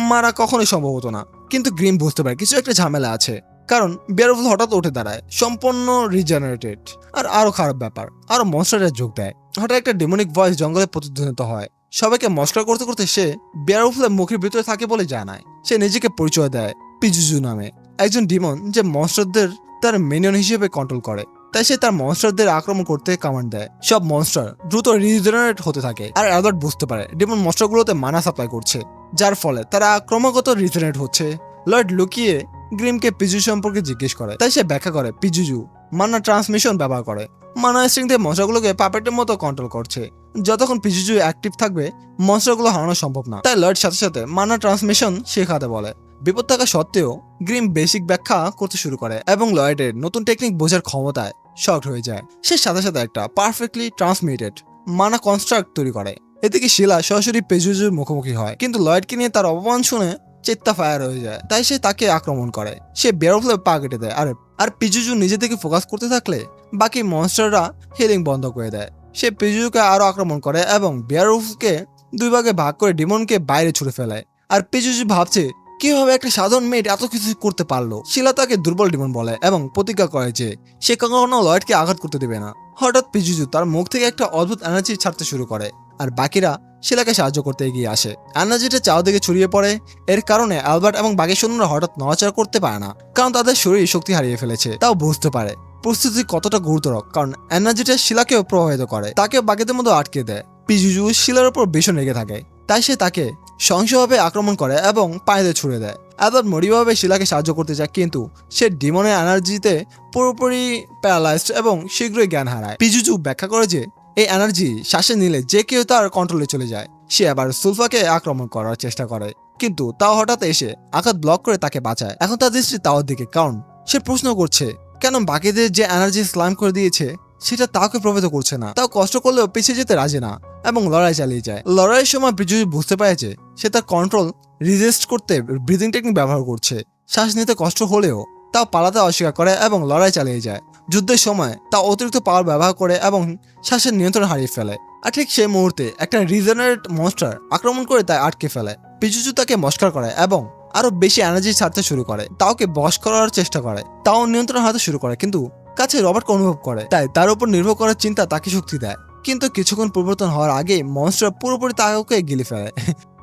মারা কখনোই সম্ভব হতো না। কিন্তু গ্রিম বুঝতে পারে কিছু একটা ঝামেলা আছে, কারণ বেয়ারউলফ হঠাৎ উঠে দাঁড়ায় সম্পূর্ণ রিজেনারেটেড। আর আরো খারাপ ব্যাপার, আরো মনস্টারের যোগ দেয়। হঠাৎ একটা ডেমনিক ভয়েস জঙ্গলে প্রতিধ্বনিত হয়। সবাইকে মস্করা করতে করতে সে বেয়ারউলফের মুখের ভিতরে থাকে বলে জানায়। সে নিজেকে পরিচয় দেয় পিজুজু নামে, একজন ডিমন যে মনস্টারদের তার মিনিয়ন হিসেবে কন্ট্রোল করে। তাই সে তার মনস্টারদের আক্রমণ করতে কমান্ড দেয়। সব মনস্টার দ্রুত রিজেনারেট হতে থাকে আর অ্যালবার্ট বুঝতে পারে ডিমন মনস্টারগুলোতে মানা সাপ্লাই করছে, যার ফলে তারা ক্রমাগত রিজেনারেট হচ্ছে। লয়েড লুকিয়ে গ্রিমকে পিজুজু সম্পর্কে জিজ্ঞেস করে, তাই সে ব্যাখ্যা করে পিজুজু মানা ট্রান্সমিশন ব্যবহার করে, মানা স্ট্রিং দিয়ে মনস্টারগুলোকে পাপেটের মতো কন্ট্রোল করছে। যতক্ষণ পিজুজু অ্যাক্টিভ থাকবে মনস্টারগুলো হারানো সম্ভব না। তাই লয়েড সাথে সাথে মানা ট্রান্সমিশন শেখাতে বলে। বিপদ থাকা সত্ত্বেও গ্রিম বেসিক ব্যাখ্যা করতে শুরু করে এবং লয়েডের নতুন টেকনিক বোঝার ক্ষমতায় শকড হয়ে যায়। সে সাথে সাথে একটা পারফেক্টলি ট্রান্সমিটেড মানা কনস্ট্রাক্ট তৈরি করে। এদিকে শিলা সরাসরি পিজুজুর মুখোমুখি হয়, কিন্তু লয়েডকে নিয়ে তার অপমান শুনে চেত্তা ফায়ার হয়ে যায়। তাই সে তাকে আক্রমণ করে। সে বেয়ারউলফের পা কেটে দেয় আর পিজুজু নিজে থেকে ফোকাস করতে থাকলে বাকি মনস্টাররা হিলিং বন্ধ করে দেয়। সে পিজুজুকে আরো আক্রমণ করে এবং বেয়ারউলফকে দুই ভাগে ভাগ করে ডিমনকে বাইরে ছুড়ে ফেলায়। আর পিজুজু ভাবছে কিভাবে একটা সাধারণ মেয়ে এত কিছু করতে পারলো। শিলা তাকে দুর্বল ডিমন বলে এবং প্রতিজ্ঞা করে যে সে কখনো লয়েডকে আঘাত করতে দেবে না। হঠাৎ পিজুজু তার মুখ থেকে একটা অদ্ভুত এনার্জি ছাড়তে শুরু করে আর বাকিরা শিলাকে সাহায্য করতে এগিয়ে আসে। এনার্জিটা চারদিকে ছড়িয়ে পড়ে। এর কারণে অ্যালবার্ট এবং বাকি সৈন্যরা হঠাৎ নড়াচড়া করতে পারে না, কারণ তাদের শরীর শক্তি হারিয়ে ফেলেছে। তাও বুঝতে পারে পরিস্থিতি কতটা গুরুতর, কারণ এনার্জিটা শিলাকেও প্রভাবিত করে, তাকে বাকিদের মধ্যে আটকে দেয়। পিজুজু শিলার উপর ভীষণ রেগে থাকে, তাই সে তাকে সহিংসভাবে আক্রমণ করে এবং পানিতে ছুড়ে দেয়। অ্যালবার্ট মরিভাবে শিলাকে সাহায্য করতে চায়, কিন্তু সে ডিমনের এনার্জিতে পুরোপুরি প্যারালাইজড এবং শীঘ্রই জ্ঞান হারায়। পিজুজু ব্যাখ্যা করে যে এই এনার্জি শ্বাসে নিলে যে কেউ তার কন্ট্রোলে চলে যায়। সে আবার সুলফাকে আক্রমণ করার চেষ্টা করে, কিন্তু তাও হঠাৎ এসে আঘাত ব্লক করে তাকে বাঁচায়। এখন তার দৃষ্টি তাওর দিকে, কারণ সে প্রশ্ন করছে কেন বাকিদের যে এনার্জি স্লাইম করে দিয়েছে সেটা তাকে প্রভাবিত করছে না। তাও কষ্ট করলেও পিছিয়ে যেতে রাজি না এবং লড়াই চালিয়ে যায়। লড়াইয়ের সময় পিজুজু বুঝতে পারে যে সে তার কন্ট্রোল রিজেস্ট করতে ব্রিদিং টেকনিক ব্যবহার করছে। শ্বাস নিতে কষ্ট হলেও তাও পালাতে অস্বীকার করে এবং লড়াই চালিয়ে যায়। যুদ্ধের সময় তা অতিরিক্ত পাওয়ার ব্যবহার করে এবং শ্বাসের নিয়ন্ত্রণ হারিয়ে ফেলে। আর ঠিক সেই মুহূর্তে একটা রিজেনারেট মনস্টার আক্রমণ করে তাই আটকে ফেলে। পিচুচু তাকে মস্কার করে এবং আরো বেশি এনার্জি ছাড়তে শুরু করে। তাওকে বশ করার চেষ্টা করে, তাও নিয়ন্ত্রণ হারাতে শুরু করে, কিন্তু কাছে রবার্টকে অনুভব করে, তাই তার উপর নির্ভর করার চিন্তা তাকে শক্তি দেয়। কিন্তু কিছুক্ষণ পরিবর্তন হওয়ার আগে মনস্টার পুরোপুরি তাকে গিলে ফেলে।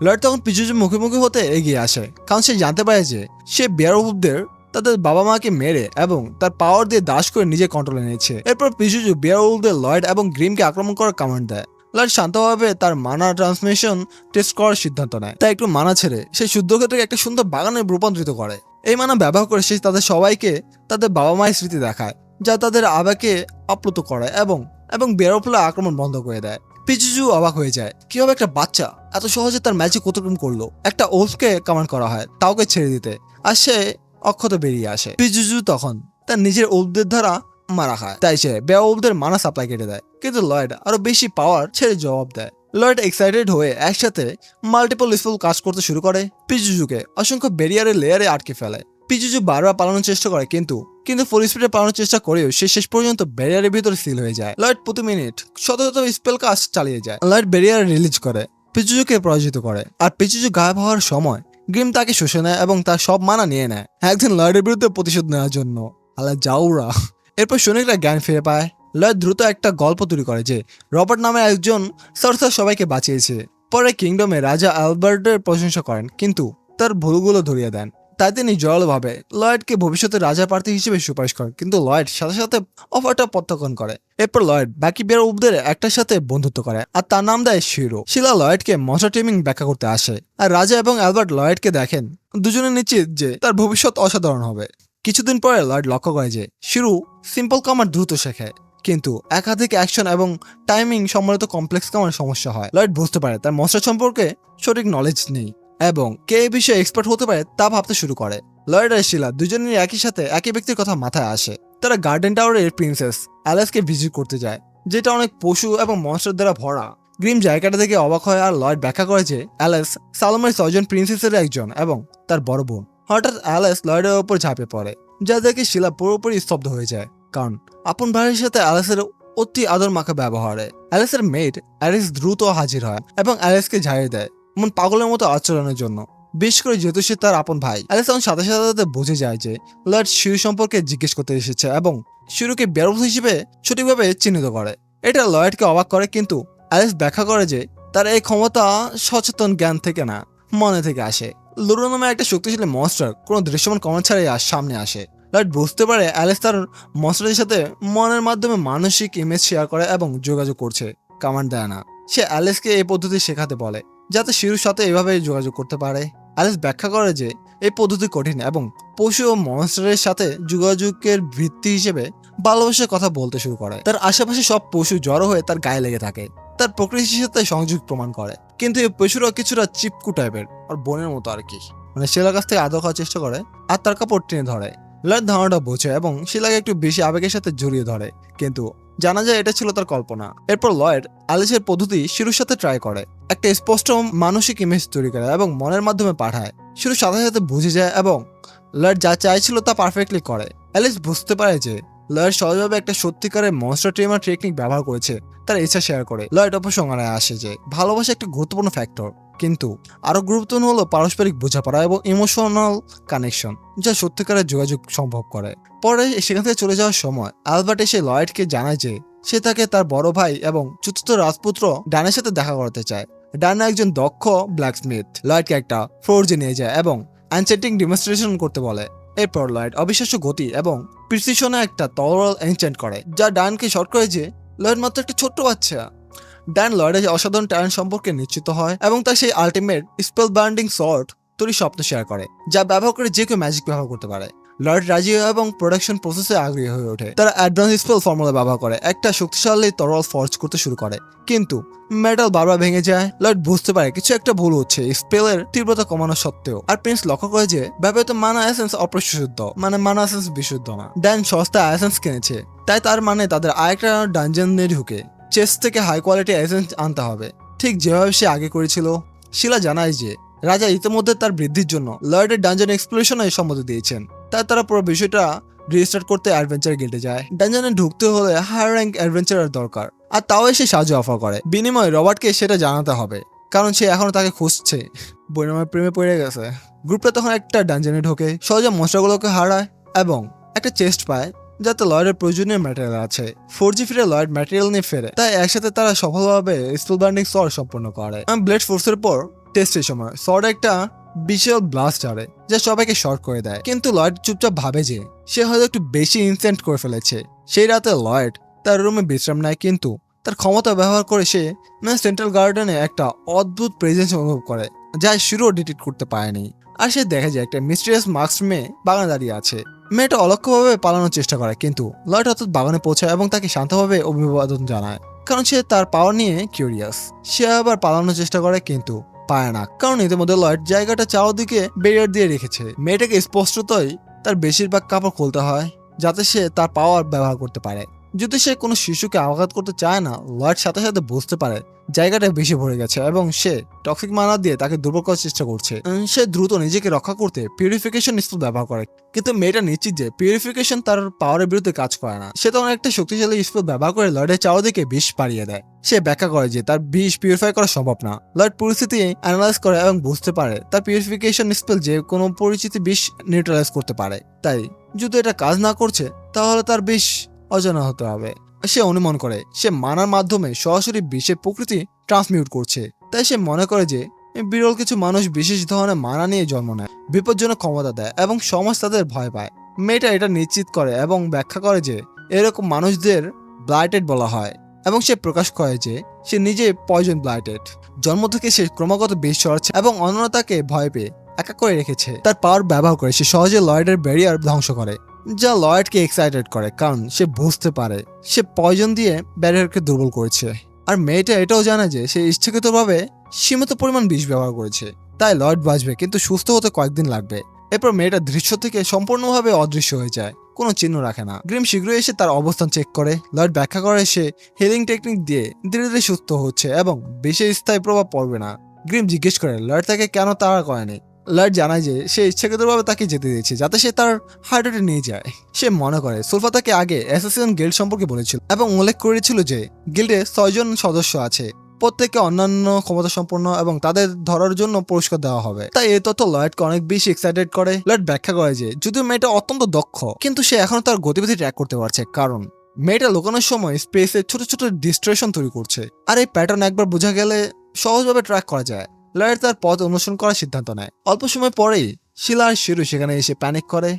লয়েড তখন পিচুচুর মুখোমুখি হতে এগিয়ে আসে, কারণ সে জানতে পারে যে সে বেয়ারউলফদের তাদের বাবা মাকে মেরে এবং তার পাওয়ার দিয়ে দাস করে নিজের কন্ট্রোলে নিয়েছে। এরপর পিচুচু বেয়ারউলফদের লয়েড এবং গ্রিমকে আক্রমণ করার কমান্ড দেয়। লয়েড শান্তভাবে তার মানা ট্রান্সমিশন টেস্ট করার সিদ্ধান্ত নেয়, তাই একটু মানা ছেড়ে সে যুদ্ধক্ষেত্রে একটা সুন্দর বাগানে রূপান্তরিত করে। এই মানা ব্যবহার করে সে তাদের সবাইকে তাদের বাবা মায়ের স্মৃতি দেখায়, যা তাদের আবেগকে আপ্লুত করে এবং বেয়ারউলফের আক্রমণ বন্ধ করে দেয়। পিচুচু অবাক হয়ে যায়, কিভাবে একটা বাচ্চা এত সহজে তার ম্যাজিক অতিক্রম করলো। একটা ওলফকে কমান্ড করা হয় তাওকে ছেড়ে দিতে, আর সে অক্ষত বেরিয়ে আসে। পিচুচু তখন তার নিজের ওলফদের দ্বারা মারা খায়, তাই সে বেয়ারউলফদের মানা সাপ্লাই কেটে দেয়। কিন্তু লয়েড আরো বেশি পাওয়ার ছেড়ে জবাব দেয়। লয়েড এক্সাইটেড হয়ে একসাথে মাল্টিপল স্পেল কাজ করতে শুরু করে, পিচুচুকে অসংখ্য ব্যারিয়ারের লেয়ারে আটকে ফেলে। পিচুচু বারবার পালানোর চেষ্টা করে, কিন্তু ফুল স্পিডে পালানোর চেষ্টা করেও সে শেষ পর্যন্ত ব্যারিয়ারের ভিতরে সিল হয়ে যায়। লয়েড প্রতি মিনিট শত শত স্পেল কাজ চালিয়ে যায়। লয়েড ব্যারিয়ার রিলিজ করে, পিচুচুকে পরাজিত করে, আর পিচুচু গায়েব হওয়ার সময় গ্রিম তাকে শুষে নেয় এবং তার সব মানা নিয়ে নেয়, একদিন লয়েডের বিরুদ্ধে প্রতিশোধ নেওয়ার জন্য। আল্লাহ যাওরা। এরপর সৈনিকরা জ্ঞান ফিরে পায়। লয়েড দ্রুত একটা গল্প তৈরি করে যে রবার্ট নামে একজন সর্সার সবাইকে বাঁচিয়েছে। পরে কিংডমে রাজা অ্যালবার্টের প্রশংসা করেন, কিন্তু তার ভুলগুলো ধরিয়ে দেন। তাই তিনি জোরালোভাবে লয়েডকে ভবিষ্যতে রাজা প্রার্থী হিসেবে সুপারিশ করেন, কিন্তু লয়েড সাথে সাথে অফারটা প্রত্যাখ্যান করে। এরপর লয়েড বাকি বেয়ারউলফদের একটার সাথে বন্ধুত্ব করে, আর তার নাম দেয় শিরো। শিলা লয়েডকে মশা টেমিং ব্যাখ্যা করতে আসে, আর রাজা এবং অ্যালবার্ট লয়েডকে দেখেন দুজনে নিশ্চিত যে তার ভবিষ্যৎ অসাধারণ হবে। কিছুদিন পরে লয়েড লক্ষ্য করে যে শিরু সিম্পল কমান্ড দ্রুত শেখে, কিন্তু একাধিক অ্যাকশন এবং টাইমিং সম্বলিত কমপ্লেক্স কমান্ড সমস্যা হয়। লয়েড বুঝতে পারে তার মশলা সম্পর্কে সঠিক নলেজ নেই এবং কে এই বিষয়ে এক্সপার্ট হতে পারে তা ভাবতে শুরু করে। লয়েড আর শিলা দুজনেরই একই সাথে একই ব্যক্তির কথা মাথায় আসে। তারা গার্ডেন টাওয়ারের প্রিন্সেস অ্যালেসকে ভিজিট করতে যায়, যেটা অনেক পশু এবং মনস্টার দ্বারা ভরা। গ্রিম জায়গাটা দেখে অবাক হয়, আর লয়েড ব্যাখ্যা করে যে অ্যালেস সালোমের 6 জন প্রিন্সেসের একজন এবং তার বড় বোন। হঠাৎ অ্যালেস লয়েডের ওপর ঝাঁপিয়ে পড়ে, যা দেখে শিলা পুরোপুরি স্তব্ধ হয়ে যায়, কারণ আপন ভাইয়ের সাথে অ্যালেসের অতি আদর মাখা ব্যবহারে। অ্যালেসের মেড অ্যারিস দ্রুত হাজির হয় এবং অ্যালেসকে ঝাড়িয়ে দেয় এমন পাগলের মতো আচরণের জন্য, বিশেষ করে যেহেতু সে তার আপন ভাই। অ্যালেস তখন সাথে সাথে বুঝে যায় যে লয়েড শিরু সম্পর্কে জিজ্ঞেস করতে এসেছে এবং শিরুকে বেয়ারউলফ হিসেবে সঠিকভাবে চিহ্নিত করে। এটা লয়েডকে অবাক করে, কিন্তু অ্যালেস ব্যাখ্যা করে যে তার এই ক্ষমতা সচেতন জ্ঞান থেকে না, মনে থেকে আসে। লুরো নামে একটা শক্তিশালী মনস্টার কোনো দৃশ্যমান কমান্ড ছাড়াই সামনে আসে। লয়েড বুঝতে পারে অ্যালেস তার মনস্টারের সাথে মনের মাধ্যমে মানসিক ইমেজ শেয়ার করে এবং যোগাযোগ করছে, কমান্ড দেয় না। সে অ্যালেসকে এই পদ্ধতি শেখাতে বলে, যাতে শিরুর সাথে এভাবে যোগাযোগ করতে পারে। অ্যালেস ব্যাখ্যা করে যে এই পদ্ধতি কঠিন এবং পশু ও মনস্টারের সাথে যোগাযোগের ভিত্তি হিসেবে ভালোবাসার কথা বলতে শুরু করে। তার আশেপাশে সব পশু জড়ো হয়ে তার গায়ে লেগে থাকে, তার প্রকৃতির সাথে সংযোগ প্রমাণ করে। কিন্তু এই পশুরা কিছুটা চিপকু টাইপের, আর বোনের মতো আর কি, মানে শিলার কাছ থেকে আদর খাওয়ার চেষ্টা করে আর তার কাপড় টেনে ধরে। লয়েড ধারণাটা বোঝে এবং শিলাকে একটু বেশি আবেগের সাথে জড়িয়ে ধরে, কিন্তু জানা যায় এটা ছিল তার কল্পনা। এরপর লয়েড অ্যালিসের পদ্ধতি শিরুর সাথে ট্রাই করে, একটা স্পষ্ট মানসিক ইমেজ তৈরি করে এবং মনের মাধ্যমে পাঠায়। শিরু সাথে সাথে বুঝে যায় এবং লয়েড যা চাইছিল তা পারফেক্টলি করে। অ্যালিস বুঝতে পারে যে লয়েড সহজভাবে একটা সত্যিকারের মনস্টার ট্রেমার টেকনিক ব্যবহার করেছে, তার ইচ্ছা শেয়ার করে। লয়েড উপসংহারে আসে যে ভালোবাসা একটা গুরুত্বপূর্ণ ফ্যাক্টর, কিন্তু আরো গুরুত্বপূর্ণ হলো পারস্পরিক বোঝাপড়া এবং ইমোশনাল কানেকশন, যা সত্যিকারের যোগাযোগ সম্ভব করে। পরে সেখান থেকে চলে যাওয়ার সময় অ্যালবার্ট এসে লয়েডকে জানায় যে সে তাকে তার বড় ভাই এবং চতুর্থ রাজপুত্র ডানের সাথে দেখা করতে চায়। ডান একজন দক্ষ ব্ল্যাকস্মিথ লয়েডকে একটা ফোর্জে নিয়ে যায় এবং এনচেন্টিং ডেমনস্ট্রেশন করতে বলে। এরপর লয়েড অবিশ্বাস্য গতি এবং প্রিসিশনে একটা তরোয়াল এনচেন্ট করে, যা ডানকে শর্ট করে যে লয়েড মাত্র একটা ছোট্ট বাচ্চা। ডান লয়েডের অসাধারণ ট্যালেন্ট সম্পর্কে নিশ্চিত হয় এবং তার সেই আল্টিমেট স্পেল বার্নিং সর্ট তৈরি স্বপ্ন শেয়ার করে, যা ব্যবহার করে যে কেউ ম্যাজিক ব্যবহার করতে পারে। লয়েড রাজি হয় এবং প্রোডাকশন প্রসেসে আগ্রহী হয়ে ওঠে। তারা অ্যাডভান্স স্পেল ফর্মুলা ব্যবহার করে একটা শক্তিশালী তরোয়াল ফর্জ করতে শুরু করে, কিন্তু মেটাল বারবার ভেঙে যায়। লয়েড বুঝতে পারে কিছু একটা ভুল হচ্ছে স্পেলের তীব্রতা কমানো সত্ত্বেও, আর প্রিন্স লক্ষ্য করে যে ব্যবহৃত মানা এসেন্স অপরিশুদ্ধ, মানে মানা এসেন্স বিশুদ্ধ না। ড্যান সস্তা এসেন্স কিনেছে, তাই তার মানে তাদের আরেকটা ডানজনে ঢুকে চেস থেকে হাই কোয়ালিটি এসেন্স আনতে হবে, ঠিক যেভাবে সে আগে করেছিল। শিলা জানায় যে রাজা ইতিমধ্যে তার বৃদ্ধির জন্য লয়েডের ডানজন এক্সপ্লোরেশনে সম্মতি দিয়েছেন, তাই তারা পুরো বিষয়টা রিস্টার্ট করতে অ্যাডভেঞ্চার গিল্ডে যায়। ডানজনে ঢুকতে হলে হায়ার র্যাঙ্ক অ্যাডভেঞ্চারের দরকার, আর তাও সে সাহায্য অফার করে। বিনিময়ে রবার্টকে সেটা জানাতে হবে, কারণ সে এখনো তাকে খুঁজছে। বইনামার প্রেমে পড়ে গেছে। গ্রুপটা তখন একটা ডানজনে ঢোকে, সহজে মনস্টারগুলোকে হারায় এবং একটা চেস্ট পায় যাতে লয়েডের প্রয়োজনীয় ম্যাটেরিয়াল আছে। 4G ফিরে লয়েড ম্যাটেরিয়াল নিয়ে ফেরে, তাই একসাথে তারা সফলভাবে স্পেল বার্নিং সর্ড সম্পন্ন করে। ব্লেড ফোর্সের পর টেস্টের সময় সর্ড একটা বিশাল ব্লাস্ট আরে যা সবাইকে শর্ট করে দেয়, কিন্তু লয়েড চুপচাপ ভাবে যে সে হয়তো একটু বেশি ইনসেন্ট করে ফেলেছে। সেই রাতে লয়েড তার রুমে বিশ্রাম নেয়, কিন্তু তার ক্ষমতা ব্যবহার করে সে সেন্ট্রাল গার্ডেনে একটা অদ্ভুত প্রেজেন্স অনুভব করে যা শুরুও ডিটেক্ট করতে পারেনি। আর সে দেখে যায় একটা মিস্টিরিয়াস মাস্ক মেয়ে বাগানে দাঁড়িয়ে আছে। মেয়েটা অলক্ষ্যভাবে পালানোর চেষ্টা করে, কিন্তু লয়েড অর্থাৎ বাগানে পৌঁছায় এবং তাকে শান্তভাবে অভিবাদন জানায়, কারণ সে তার পাওয়ার নিয়ে কিউরিয়াস। সে আবার পালানোর চেষ্টা করে, কিন্তু পায় না, কারণ ইতিমধ্যে লয়েড জায়গাটা চারদিকে ব্যারিয়ার দিয়ে রেখেছে। মেয়েটাকে স্পষ্টতই তার বেশিরভাগ কাপড় খুলতে হয় যাতে সে তার পাওয়ার ব্যবহার করতে পারে। যদি সে কোনো শিশুকে আঘাত করতে চায় না, লয়েড সাথে সাথে বুঝতে পারে জায়গাটা বেশি ভরে গেছে এবং সে টক্সিক মানা দিয়ে তাকে দুর্বল করার চেষ্টা করছে। সে দ্রুত নিজেকে রক্ষা করতে পিউরিফিকেশন স্পেল ব্যবহার করে, কিন্তু মেয়েটা নিশ্চিত যে পিউরিফিকেশন তার পাওয়ারের বিরুদ্ধে কাজ করে না। সে তখন একটা শক্তিশালী স্পেল ব্যবহার করে লয়েডের চারদিকে বিষ পাড়িয়ে দেয়। সে ব্যাখ্যা করে যে তার বিষ পিউরিফাই করা সম্ভব না। লয়েড পরিস্থিতি অ্যানালাইজ করে এবং বুঝতে পারে তার পিউরিফিকেশন স্পেল যে কোনো পরিচিতি বিষ নিউট্রালাইজ করতে পারে। তাই যদি এটা কাজ না করছে তাহলে তার বিষ অজানা হতে হবে। সে অনুমান করে সে মানার মাধ্যমে সরাসরি বিষের প্রকৃতি ট্রান্সমিউট করছে। তাই সে মনে করে যে বিরল কিছু মানুষ বিশেষ ধরনের মানা নিয়ে জন্ম নেয়, বিপজ্জনক ক্ষমতা দেয় এবং সমাজ তাদের ভয় পায়। মেয়েটা এটা নিশ্চিত করে এবং ব্যাখ্যা করে যে এরকম মানুষদের ব্লাইটেড বলা হয়, এবং সে প্রকাশ করে যে সে নিজে পয়জন ব্লাইটেড। জন্ম থেকে সে ক্রমাগত বিষ ছড়াচ্ছে এবং অন্যরা তাকে ভয় পেয়ে একা করে রেখেছে। তার পাওয়ার ব্যবহার করে সে সহজে লয়েডের ব্যারিয়ার ধ্বংস করে, যা লয়েডকে এক্সাইটেড করে, কারণ সে বুঝতে পারে সে পয়জন দিয়ে ব্যারিয়ারকে দুর্বল করেছে। আর মেয়েটা এটাও জানে যে সে ইচ্ছাকৃতভাবে সীমিত পরিমাণ বিষ ব্যবহার করেছে। তাই লয়েড বাঁচবে, কিন্তু সুস্থ হতে কয়েকদিন লাগবে। এরপর মেয়েটা দৃশ্য থেকে সম্পূর্ণভাবে অদৃশ্য হয়ে যায়, কোনো চিহ্ন রাখে না। গ্রিম শীঘ্রই এসে তার অবস্থান চেক করে। লয়েড ব্যাখ্যা করে সে হিলিং টেকনিক দিয়ে ধীরে ধীরে সুস্থ হচ্ছে এবং বিষের স্থায়ী প্রভাব পড়বে না। গ্রিম জিজ্ঞেস করে লয়েড তাকে কেন তাড়া করেনি। লয়েড জানায় যে সে ইচ্ছাকৃতভাবে তাকে যেতে দিয়েছে যাতে সে তার হার্টে নিয়ে যায়। সে মনে করে সুলফা তাকে আগে অ্যাসাসিন গিল্ড সম্পর্কে বলেছিল এবং উল্লেখ করেছিল যে গিল্ডে 6 জন সদস্য আছে, প্রত্যেককে অন্যান্য ক্ষমতা সম্পন্ন এবং তাদের ধরার জন্য পুরস্কার দেওয়া হবে। তাই এই তথ্য লয়েডকে অনেক বেশি এক্সাইটেড করে। লয়েড ব্যাখ্যা করে যে যদিও মেয়েটা অত্যন্ত দক্ষ, কিন্তু সে এখনো তার গতিবিধি ট্র্যাক করতে পারছে, কারণ মেয়েটা লুকানোর সময় স্পেসে ছোট ছোট ডিস্ট্রেশন তৈরি করছে। আর এই প্যাটার্ন একবার বোঝা গেলে সহজভাবে ট্র্যাক করা যায়। লয়েড তার পথ অনুসরণ করার সিদ্ধান্ত নেয়। অল্প সময় পরেই শিলা আর শিরু সেখানে এসে প্যানিক করে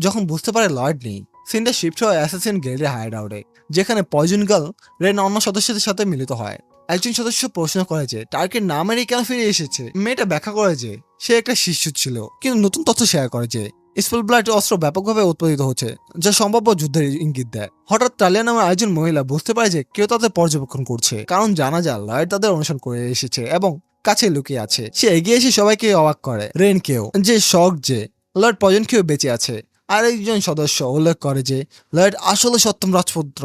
যখন বুঝতে পারে লয়েড নেই। সিনটা শিফট হয় অ্যাসাসিন গিল্ডের হাইড আউটে, যেখানে পয়জন গার্ল রেন অন্য সদস্যদের সাথে মিলিত হয়। একজন সদস্য প্রশ্ন করে যে টার্কির নামেরই কেন ফিরে এসেছে। মেয়েটা ব্যাখ্যা করে যে সে একটা শিশু ছিল, কিন্তু নতুন তথ্য শেয়ার করে যে স্পেল ব্লাড অস্ত্র ব্যাপকভাবে উৎপাদিত হচ্ছে, যা সম্ভাব্য যুদ্ধের ইঙ্গিত দেয়। হঠাৎ টালিয়া নামের একজন মহিলা বুঝতে পারে যে কেউ তাদের পর্যবেক্ষণ করছে, কারণ জানা যায় লয়েড তাদের অনুসরণ করে এসেছে এবং কাছে লুকিয়ে আছে। সে এগিয়ে এসে সবাইকে অবাক করে, রেন কেও যে শক যে লয়েড পয়জন কেউ বেঁচে আছে। আর একজন সদস্য উল্লেখ করে যে লয়েড আসলে সত্যম রাজপুত্র।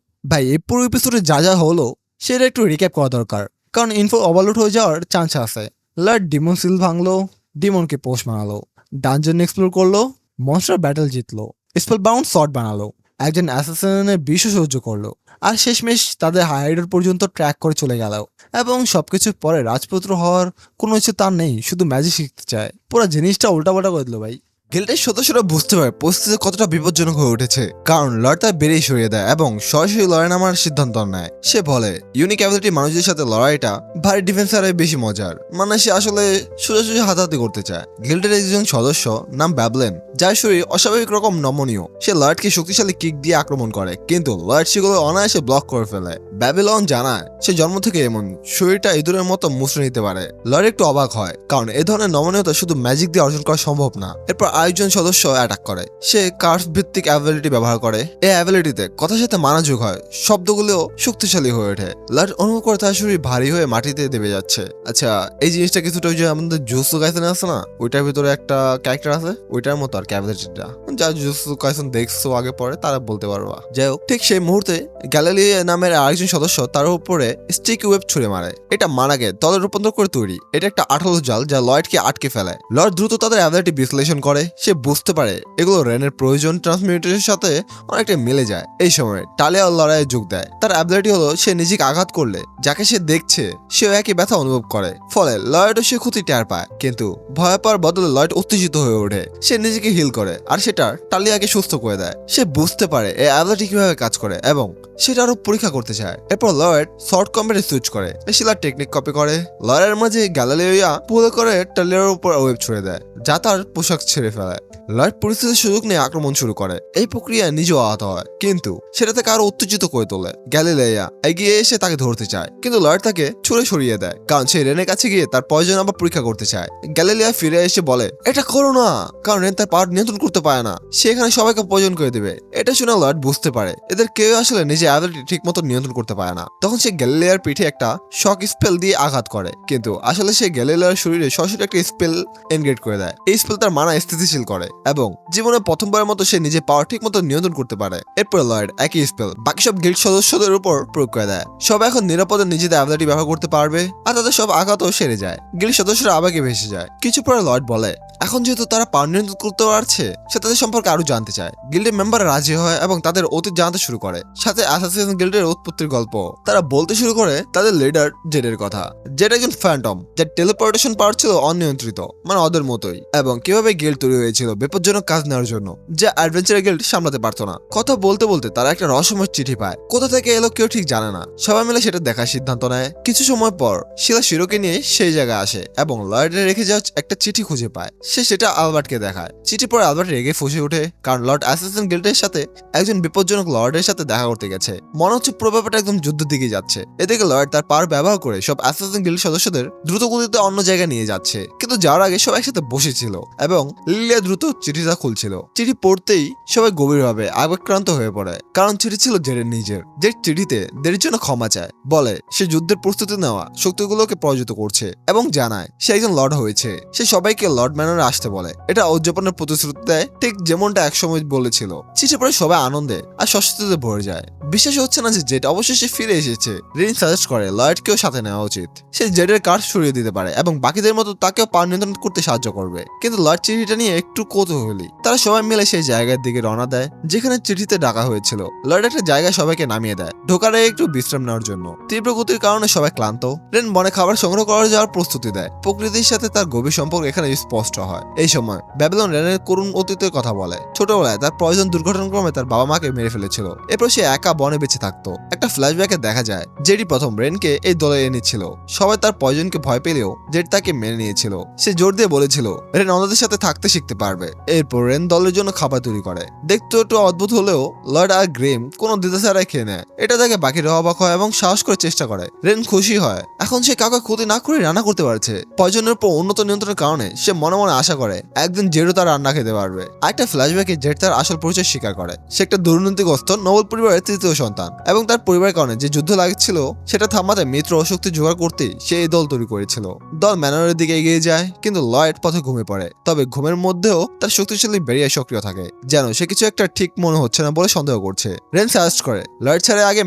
ভাই এই পুরো এপিসোডে যা যা হলো সেটা একটু রিক্যাপ করা দরকার, কারণ ইনফো ওভারলোড হয়ে যাওয়ার চান্স আছে। লয়েড ডিমন সিল ভাঙলো, ডিমনকে পোষ বানালো, ডানজন এক্সপ্লোর করলো, মনস্টার ব্যাটল জিতলো, স্পেল বাউন্ড শট বানালো, একজন অ্যাসাসিনের বিষ সহ্য করলো, আর শেষমেশ তাদের হাইডার পর্যন্ত ট্র্যাক করে চলে গেল। এবং সবকিছুর পরে রাজপুত্র হওয়ার কোনো ইচ্ছে তার নেই, শুধু ম্যাজিক শিখতে চায়। পুরো জিনিসটা উল্টাপাল্টা করে দিল ভাই। গিল্ডের সদস্যরা বুঝতে পারে পরিস্থিতি কতটা বিপজ্জনক হয়ে উঠেছে, কারণ লয়েড তার বেরিয়ে সরিয়ে দেয় এবং সরাসরি লড়াই নামার সিদ্ধান্ত নেয়। সে বলে ইউনিক অ্যাবিলিটি মানুষদের সাথে লড়াইটা ভারী ডিফেন্স আরে বেশি মজার, মানে সে আসলে সোজাসুজি হাতাহাতি করতে চায়। গিল্ডের একজন সদস্য নাম ব্যাবলেন, যার শরীর অস্বাভাবিক রকম নমনীয়, সে লয়েডকে শক্তিশালী কিক দিয়ে আক্রমণ করে, কিন্তু লয়েড সেগুলো অনায়াসে ব্লক করে ফেলে। ব্যাবিলন জানায় সে জন্ম থেকে এমন, শরীরটা ইঁদুরের মতো মুছড়ে নিতে পারে। লয়েড একটু অবাক হয়, কারণ এ ধরনের নমনীয়তা শুধু ম্যাজিক দিয়ে অর্জন করা সম্ভব না। এরপর আরেকজন সদস্য অ্যাটাক করে, সে কার্ভ ভিত্তিক অ্যাবিলিটি ব্যবহার করে। এই অ্যাবিলিটিতে কথার সাথে মানাযোগ হয়, শব্দগুলো শক্তিশালী হয়ে ওঠে। লয়েড অনুভব করে তার শরীর ভারী হয়ে মাটিতে দেবে যাচ্ছে। আচ্ছা, এই জিনিসটা কিছুটা ওই যে আমাদের জুসু কাইসেন আছে না, ওইটার ভিতরে একটা ক্যারেক্টার আছে, ওইটার মতো আর অ্যাবিলিটিটা। যারা জুসু কাইসেন দেখছো আগে পরে তারা বলতে পারবা। যাই হোক, ঠিক সেই মুহূর্তে গ্যালিলি নামের আরেকজন সদস্য তার উপরে স্টিক ওয়েব ছুড়ে মারে। এটা মারাগে দলে রূপান্তর করে তৈরি। এটা একটা আঠালো জাল যা লয়েডকে আটকে ফেলে। লয়েড দ্রুত তাদের অ্যাবিলিটি বিশ্লেষণ করে সে বুঝতে পারে এগুলো রেনের প্রয়োজন ট্রান্সমিউটেশনের সাথে অনেকটা মিলে যায়। এই সময় টালিয়া লড়াইয়ে যোগ দেয়। তার অ্যাবিলিটি হলো সে নিজেকে আঘাত করলে যাকে সে দেখছে সেও একই ব্যথা অনুভব করে, ফলে লয়েডও সে ক্ষতি টের পায়। কিন্তু ভয় পাওয়ার বদলে লয়েড উত্তেজিত হয়ে ওঠে। সে নিজেকে হিল করে আর সেটা টালিয়াকে সুস্থ করে দেয়। সে বুঝতে পারে এই অ্যাবিলিটি কিভাবে কাজ করে এবং সেটা আরো পরীক্ষা করতে চায়। এরপর লয়েড শর্ট কম্বেটে সুইচ করে শিলার টেকনিক কপি করে। লয়েডের মাঝে গ্যালিলিয়া ভুল করে টালিয়ার উপর ওয়েব ছুড়ে দেয়, যা তার পোশাক ছেড়ে ফেলে। লয়েড পরিস্থিতির সুযোগ নিয়ে আক্রমণ শুরু করে। এই প্রক্রিয়ায় নিজেও আহত হয়, কিন্তু সেটা তাকে আরো উত্তেজিত করে তোলে। গ্যালিলিয়া এগিয়ে এসে তাকে ধরতে চায়, কিন্তু লয়েড তাকে ছুড়ে সরিয়ে দেয়, কারণ সে রেনের কাছে গিয়ে তার পয়জন আবার পরীক্ষা করতে চায়। গ্যালিলিয়া ফিরে এসে বলে, এটা করো না, কারণ রেন তার পাওয়ার নিয়ন্ত্রণ করতে পারে না, সে এখানে সবাইকে পয়জন করে দেবে। এটা শুনে লয়েড বুঝতে পারে এদের কেউ আসলে নিজের অ্যাবিলিটি ঠিক মতো নিয়ন্ত্রণ করতে পারে না। তখন সে গ্যালিলিয়ার পিঠে একটা শক স্পেল দিয়ে আঘাত করে, কিন্তু আসলে সে গ্যালিলিয়ার শরীরে সরাসরি একটা স্পেল এনগেট করে দেয়। এই স্পেল তার মানা স্থিতিশীল করে এবং জীবনে প্রথমবারের মতো সে নিজের পাওয়ার ঠিক মতো নিয়ন্ত্রণ করতে পারে। এরপর লয়েড একই স্পেল বাকি সব গিল্ড সদস্যদের উপর প্রয়োগ করে দেয়। সবাই এখন নিরাপদে নিজেদের অ্যাবিলিটি ব্যবহার করতে পারবে আর তাদের সব আঘাতও সেরে যায়। গিল্ড সদস্যরা আবেগে ভেসে যায়। কিছু পরে লয়েড বলে, এখন যেহেতু তারা পাওয়ার নিয়ন্ত্রণ করতে পারছে, সে তাদের সম্পর্কে আরো জানতে চায়। গিল্ডের মেম্বাররা রাজি হয় এবং তাদের অতীত জানতে শুরু করে, সাথে অ্যাসাসিন গিল্ডের উৎপত্তির গল্প। তারা বলতে শুরু করে তাদের লিডার জেডের কথা। জেড একজন ফ্যান্টম, যার টেলিপোর্টেশন পাওয়ার ছিল অনিয়ন্ত্রিত, মানে ওদের মতোই, এবং কিভাবে গিল্ড তৈরি হয়েছিল বিপজ্জনক কাজ নেওয়ার জন্য, যা অ্যাডভেঞ্চার গিল্ড সামলাতে পারতো না। কথা বলতে বলতে তারা একটা রহস্যময় চিঠি পায়। কোথা থেকে এলো কেউ ঠিক জানে না। সবাই মিলে সেটা দেখার সিদ্ধান্ত নেয়। কিছু সময় পর শিলা শিরোকে নিয়ে সেই জায়গায় আসে এবং লয়েডে রেখে যাওয়া একটা চিঠি খুঁজে পায়। সে সেটা আলবার্টকে দেখায়। চিঠি পরে আলবার্ট রেগে ফুঁসে ওঠে, কারণ লর্ড অ্যাসাসিন গিল্ডের সাথে একজন বিপজ্জনক লর্ডের সাথে দেখা করতে গেছে। মনে হচ্ছে পুরো ব্যাপারটা একদম যুদ্ধের দিকে যাচ্ছে। এদিকে লর্ড তার পাওয়ার ব্যবহার করে সব অ্যাসাসিন গিল্ড সদস্যদের দ্রুত গতিতে অন্য জায়গায় নিয়ে যাচ্ছে, কিন্তু যাওয়ার আগে সবাই একসাথে বসেছিল এবং লিলিয়া দ্রুত চিঠিটা খুলছিল। চিঠি পড়তেই সবাই গভীরভাবে আবেগক্রান্ত হয়ে পড়ে, কারণ চিঠি ছিল জেডের নিজের। যে চিঠিতে দেরির জন্য ক্ষমা চায়, বলে সে যুদ্ধের প্রস্তুতি নেওয়া শক্তিগুলোকে পরাজিত করছে এবং জানায় সে একজন লর্ড হয়েছে। সে সবাইকে লর্ড ম্যানরে আসতে বলে। এটা উদযাপনের প্রতিশ্রুতি দেয়, ঠিক যেমনটা একসময় বলেছিল। চিঠি পড়ে সবাই আনন্দে আর স্বস্তিতে ভরে যায়। বিশ্বাস হচ্ছে না যে জেড অবশেষে ফিরে এসেছে। রিন সাজেস্ট করে লয়েডকেও সাথে নেওয়া উচিত। সে জেডের কার্ড সরিয়ে দিতে পারে এবং বাকিদের মতো তাকেও পাওয়ার নিয়ন্ত্রণ করতে সাহায্য করবে। কিন্তু লয়েড চিঠিটা নিয়ে একটু কৌতূহলী। তারা সবাই মিলে সেই জায়গার দিকে রওনা দেয় যেখানে চিঠিতে ডাকা হয়েছিল। লয়েড একটা জায়গায় সবাইকে নামিয়ে দেয়, ঢোকার আগে একটু বিশ্রাম নেওয়ার জন্য। তীব্র গতির কারণে সবাই ক্লান্ত। রেন বনে খাবার সংগ্রহ করা যাওয়ার প্রস্তুতি দেয়। প্রকৃতির সাথে তার গভীর সম্পর্ক এখানে স্পষ্ট হয়। এই সময় ব্যাবিলন রেনের করুণ অতীতের কথা বলে। ছোটবেলায় তার প্রয়োজন দুর্ঘটনাক্রমে তার বাবা মাকে মেরে ফেলেছিল। এরপর সে একা বনে বেঁচে থাকতো। একটা ফ্ল্যাশব্যাকে দেখা যায় জেডি প্রথম রেনকে এই দলে এনেছিল। সবাই তার প্রয়োজনকে ভয় পেলেও জেড তাকে মেনে নিয়েছিল। সে জোর দিয়ে বলেছিল রেন অন্যদের সাথে থাকতে শিখতে পারবে। এরপর রেন দলের জন্য খাবার তৈরি করে। দেখতে একটু অদ্ভুত হলেও লর্ড আর গ্রেম কোনো দ্বিধা ছাড়াই খেয়ে নেয়। এটা দেখে বাকিরা অবাক হয় এবং সাহস করে চেষ্টা করে। রেন খুশি হয়, এখন সে কাউকে ক্ষতি না করে রান্না করতে পারছে। প্রয়োজনের উপর উন্নত নিয়ন্ত্রণের কারণে সে মনে মনে আশা করে একদিন জেডও তার রান্না খেতে পারবে। আরেকটা ফ্ল্যাশব্যাকে জেড তার আসল পরিচয় স্বীকার করে। সে একটা দুর্নীতিগ্রস্ত নোবেল পরিবারের তৃতীয় সন্তান এবং তার পরিবারের কারণে যে যুদ্ধ লাগছিল সেটা থামাতে মিত্র ও শক্তি জোগাড় করতে সে এই দল তৈরি করেছিল। দল ম্যানরের দিকে এগিয়ে যায়, কিন্তু লয়েড পথে ঘুমিয়ে পড়ে। তবে ঘুমের মধ্যেও তার শক্তিশালী বেরিয়ে সক্রিয় থাকে, যেন সে কিছু একটা ঠিক মনে হচ্ছে না বলে সন্দেহ করছে। রেন সাজেস্ট করে লয়েড ছাড়ে আগে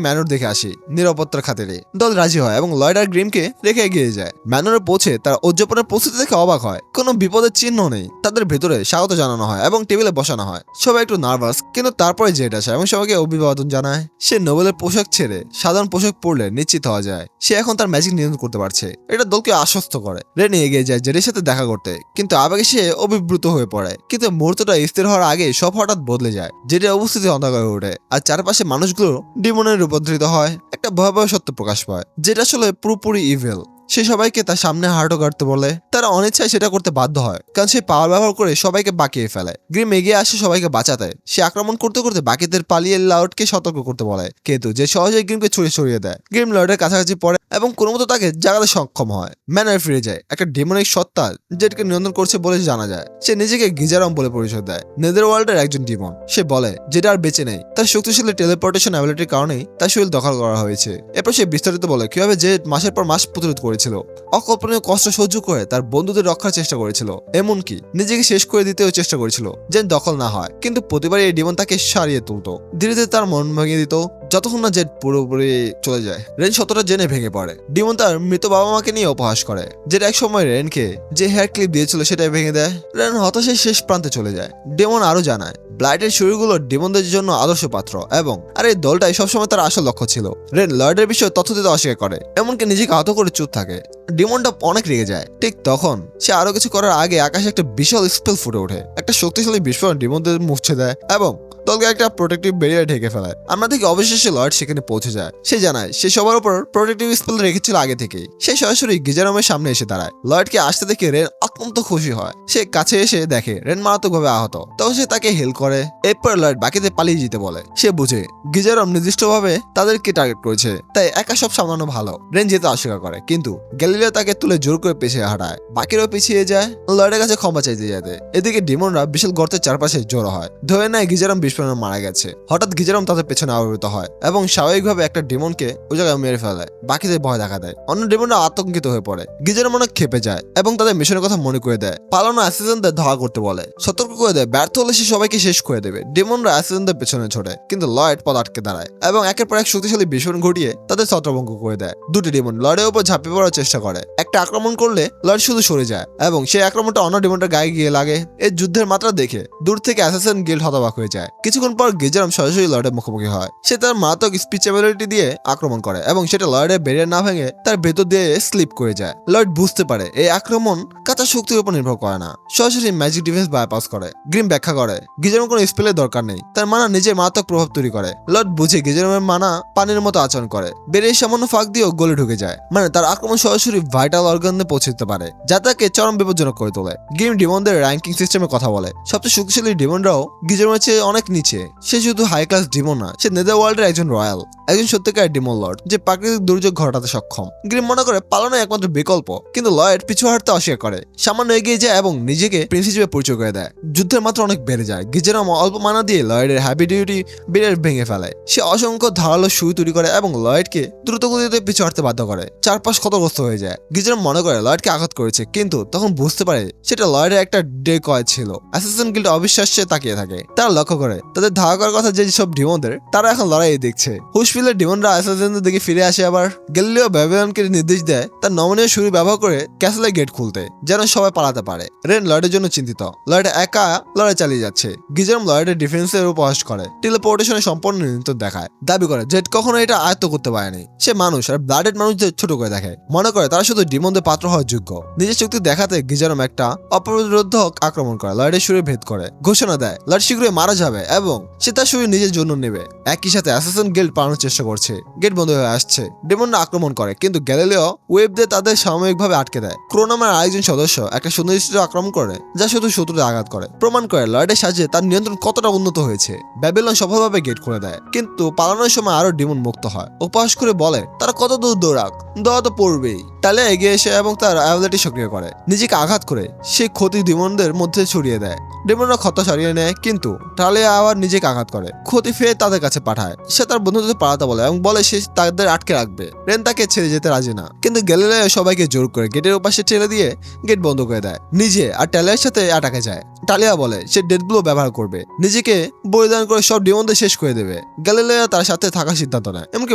ম্যানর দেখে আসি, নিরাপত্তার খাতিরে। দল রাজি হয় এবং লয়েড আর গ্রিমকে রেখে এগিয়ে যায়। ম্যানরে পৌঁছে তার উদযাপনের প্রস্তুতি দেখে অবাক হয়। কোনো বিপদের চিহ্ন নেই। তাদের ভেতরে স্বাগত জানানো হয় এবং টেবিলে বসানো হয়। সবাই একটু নার্ভাস, কিন্তু তারপরে জেড আসে এবং সবাইকে অভিবাদন জানায়। সে নোবেলের পোশাক ছেড়ে সাধারণ পোশাক পরলে নিশ্চিত হওয়া যায় সে এখন তার ম্যাজিক নিয়ন্ত্রণ করতে পারছে। এটা দলকে আশ্বস্ত করে। রেন এগিয়ে যায় জেডের সাথে দেখা করতে, কিন্তু আবেগে সে অভিভূত হয়ে পড়ে। কিন্তু মুহূর্তটা স্থির হওয়ার আগে সব হঠাৎ বদলে যায়। জেডের উপস্থিতি অন্ধকার হয়ে ওঠে আর চারপাশে মানুষগুলো ডিমনের রূপান্তরিত হয়। একটা ভয়াবহ সত্য প্রকাশ পায়, যেটা আসলে পুরোপুরি ইভেল। সে সবাইকে তার সামনে হাঁটু কাটতে বলে। তারা অনিচ্ছায় সেটা করতে বাধ্য হয়, কারণ সে পাওয়ার ব্যবহার করে সবাইকে বাঁকিয়ে ফেলে। গ্রিম এগিয়ে আসে সবাইকে বাঁচাতে। সে আক্রমণ করতে করতে বাকিদের পালিয়ে লর্ডকে সতর্ক করতে বলে, কিন্তু যে সহজেই গ্রিমকে ছুড়ে ছড়িয়ে দেয়। গ্রিম লর্ডের কাছাকাছি পড়ে এবং কোনো মতো তাকে জাগাতে সক্ষম হয়। ম্যানরে ফিরে যায়। একটা ডেমনিক সত্তা জেডকে নিয়ন্ত্রণ করছে বলে জানা যায়। সে নিজেকে গিজারম বলে পরিচয় দেয়, নেদার ওয়ার্ল্ডের একজন ডিমন। সে বলে যেটা আর বেঁচে নেই। তার শক্তিশালী টেলিপোর্টেশন অ্যাবিলিটির কারণেই তার শরীর দখল করা হয়েছে। এরপর সে বিস্তারিত বলে কিভাবে জেড মাসের পর মাস প্রতিরোধ করেছিল, অকল্পনীয় কষ্ট সহ্য করে তার বন্ধুদের রক্ষার চেষ্টা করেছিল, এমনকি নিজেকে শেষ করে দিতেও চেষ্টা করেছিল যেন দখল না হয়। কিন্তু প্রতিবার এই ডিমন তাকে সারিয়ে তুলতো, ধীরে ধীরে তার মন ভেঙে দিত। যতক্ষণ না জেড পুরোপুরি চলে যায়। রেন সতটা জেনে ভেঙে পড়ে। ডিমন তার মৃত বাবা মাকে নিয়ে উপহাস করে। জেড এক সময় রেনকে যে হেয়ার ক্লিপ দিয়েছিল সেটাই ভেঙে দেয়। রেন হতাশে শেষ প্রান্তে চলে যায়। ডিমন আরো জানায় ব্লাইটের শরীরগুলো ডিমনদের জন্য আদর্শ পাত্র এবং এই দলটাই সবসময় তার আসল লক্ষ্য ছিল। রেন লয়েডের বিষয়ে তথ্য দিতে অস্বীকার করে, এমনকি নিজেকে আহত করে চুপ থাকে। ডিমনটা অনেক রেগে যায়। ঠিক তখন সে আরো কিছু করার আগে আকাশে একটা বিশাল স্পেল ফুটে ওঠে। একটা শক্তিশালী বিস্ফোরণ ডিমনদের মুছে দেয় এবং দলকে একটা প্রোটেক্টিভ ব্যারিয়ার ঢেকে ফেলায়। আমরা দেখি অবশেষে লয়েড সেখানে পৌঁছে যায়। সে জানায় সে সবার উপর প্রোটেক্টিভ স্পেল রেখেছিল আগে থেকেই। সে সরাসরি গিজারমের সামনে এসে দাঁড়ায়। লয়েডকে আসতে দেখে রেন অত্যন্ত খুশি হয়। সে কাছে এসে দেখে রেন মারাত্মকভাবে আহত, তখন সে তাকে হেল করে। এরপর লয়েড বাকিদের পালিয়ে যেতে বলে। সে বুঝে গিজারম নির্দিষ্টভাবে তাদেরকে টার্গেট করেছে, তাই একা সব সামলানো ভালো। রেন যেতে অস্বীকার করে, কিন্তু গ্যালিলিও তাকে তুলে জোর করে পিছিয়ে হাঁটায়। বাকিরাও পিছিয়ে যায় লয়েডের কাছে ক্ষমা চাইতে যেতে। এদিকে ডিমনরা বিশাল গর্তের চারপাশে জড়ো হয়। ধরে নেয় গিজারম বিস্ফোরণে মারা গেছে। হঠাৎ গিজারম তাদের পেছনে আবির্ভূত হয় এবং স্বাভাবিকভাবে একটা ডিমনকে ওই জায়গায় মেরে ফেলে। বাকিদের ভয় দেখা দেয়। অন্য ডিমনরা আতঙ্কিত হয়ে পড়ে। গিজারম অনেক খেপে যায় এবং তাদের মিশনের কথা মনে করে দেয়। পালানো অ্যাসিস্ট্যান্টদের ধাওয়া করতে বলে, সতর্ক করে দেয় ব্যর্থ হলে সে সবাইকে শেষ করে দেবে। ডিমনরা অ্যাসিস্ট্যান্টদের পেছনে ছোটে, কিন্তু লয়েড পথ আটকে দাঁড়ায় এবং একের পর এক শক্তিশালী বিস্ফোরণ ঘটিয়ে তাদের ছত্রভঙ্গ করে দেয়। দুটি ডিমন লয়েডের উপর ঝাঁপিয়ে পড়ার চেষ্টা করে। একটা আক্রমণ করলে লয়েড শুধু সরে যায় এবং সেই আক্রমণটা অন্য ডিমনটার গায়ে গিয়ে লাগে। এই যুদ্ধের মাত্রা দেখে দূর থেকে অ্যাসাসিন গিল্ড হতবাক হয়ে যায়। কিছুক্ষণ পর গিজারম সরাসরি লয়েডের মুখোমুখি হয়। সে তার মারাত্মক স্পিচ অ্যাবিলিটি দিয়ে আক্রমণ করে এবং সেটা লয়েডের ব্যারিয়ার না ভেঙে তার ভেতর দিয়ে স্লিপ করে যায়। লয়েড বুঝতে পারে এই আক্রমণ কাঁচা শক্তির উপর নির্ভর করে না, সরাসরি ম্যাজিক ডিফেন্স বাইপাস করে। গ্রিম ব্যাখ্যা করে গিজারম কোনো স্পেলের দরকার নেই, তার মানা নিজে মারাত্মক প্রভাব তৈরি করে। লয়েড বুঝে গিজারমের মানা পানির মতো আচরণ করে, বেরিয়ে সামান্য ফাঁক দিয়েও গলে ঢুকে যায়। মানে তার আক্রমণ সরাসরি ভাইটাল অর্গানে পৌঁছে দিতে পারে, যা তাকে চরম বিপজ্জনক করে তোলে। গ্রিম ডিমনদের র্যাঙ্কিং সিস্টেমে কথা বলে। সবচেয়ে শক্তিশালী ডিমনরাও গিজারমের চেয়ে অনেক নিচে। সে শুধু হাই ক্লাস ডিমন না, সে নেদার ওয়ার্ল্ডের একজন রয়্যাল, একজন সত্যিকার ডিমন লর্ড যে প্রাকৃতিক দুর্যোগ ঘটাতে সক্ষম। গ্রিম মনে করে পালানো একমাত্র বিকল্প, কিন্তু লয়েড পিছু হাঁটতে অস্বীকার করে। সামান্য এগিয়ে যায় এবং নিজেকে প্রিন্স হিসেবে পরিচয় করে দেয়। যুদ্ধের মাত্রা অনেক বেড়ে যায়। গিজারম অল্প মানা দিয়ে লয়েডের হ্যাভি ডিউটি ব্যারিয়ার ভেঙে ফেলে। সে অসংখ্য ধারালো সুই তৈরি করে এবং লয়েডকে দ্রুত গতিতে পিছু হাঁটতে বাধ্য করে। চারপাশ ক্ষতগ্রস্ত হয়ে যায়। গিজারম মনে করে লয়েডকে আঘাত করেছে, কিন্তু তখন বুঝতে পারে সেটা লয়েডের একটা ডেকয় ছিল। অ্যাসাসিন গিল্ড অবিশ্বাসে তাকিয়ে থাকে। তারা লক্ষ্য করে তাদের ধাওয়া করার কথা যে সব ডিমনদের, তারা এখন লড়াই দেখছে। হুশফিলের ডিমনরা অ্যাসাসিনদের দিকে ফিরে আসে। আবার গ্যালিলিও ব্যাবিলনকে নির্দেশ দেয় তার নমনীয় ছুরি ব্যবহার করে ক্যাসেলের গেট খুলতে, যেন সবাই পালাতে পারে। রেন লয়েডের জন্য চিন্তিত। লয়েড একা লড়াই চালিয়ে যাচ্ছে। গিজারম লয়েডের ডিফেন্সের উপহাস করে, টেলিপোর্টেশনে সম্পূর্ণ নিয়ন্ত্রণ দেখায়। দাবি করে জেড কখনো এটা আয়ত্ত করতে পারেনি। সে মানুষ আর ব্লাডেড মানুষদের ছোট করে দেখে, মনে করে তারা শুধু ডিমনদের পাত্র হওয়ার যোগ্য। নিজের শক্তি দেখাতে গিজারম একটা অপরোধক আক্রমণ করে, লয়েডের শরীরে ভেদ করে। ঘোষণা দেয় লয়েড শীঘ্রই মারা যাবে এবং সে তার শরীর নিজের জন্য নেবে। একই সাথে অ্যাসাসিন গিল্ড পালানোর চেষ্টা করছে। গেট বন্ধ হয়ে আসছে। ডিমনরা আক্রমণ করে, কিন্তু গ্যালিলিও ওয়েব দিয়ে তাদের সাময়িকভাবে আটকে দেয়। ক্রোনামের আরেকজন সদস্য একটা সুনির্দিষ্ট আক্রমণ করে, যা শুধু শত্রুদের আঘাত করে। প্রমাণ করে লয়েডের সাহায্যে তার নিয়ন্ত্রণ কতটা উন্নত হয়েছে। ব্যাবিলন সফলভাবে গেট খুলে দেয়, কিন্তু পালানোর সময় আরো ডিমন মুক্ত হয়। উপহাস করে বলে তারা কত দূর দৌড়াক, দৌড়া তো পড়বেই। টালিয়া এগিয়ে এসে এবং তার অ্যাবিলিটি সক্রিয় করে, নিজেকে আঘাত করে সেই ক্ষতি ডিমনদের মধ্যে ছড়িয়ে দেয়। ডিমনরা ক্ষত সারিয়ে নেয়, কিন্তু টালিয়া আবার নিজেকে আঘাত করে ক্ষতি ফের তাদের কাছে পাঠায়। সে তার বন্ধুদের পালাতে বলে এবং বলে সে তাদের আটকে রাখবে। রেন তাকে ছেড়ে যেতে রাজি না, কিন্তু গ্যালিলিও সবাইকে জোর করে গেটের ওপাশে ঠেলে দিয়ে গেট বন্ধ করে দেয়। নিজে আর টালিয়ার সাথে অ্যাটাকে যায়। টালিয়া বলে সে ডেড ব্লো ব্যবহার করবে, নিজেকে বলিদান করে সব ডিমনদের শেষ করে দেবে। গ্যালিলিও তার সাথে থাকার সিদ্ধান্ত নেয়, এমনকি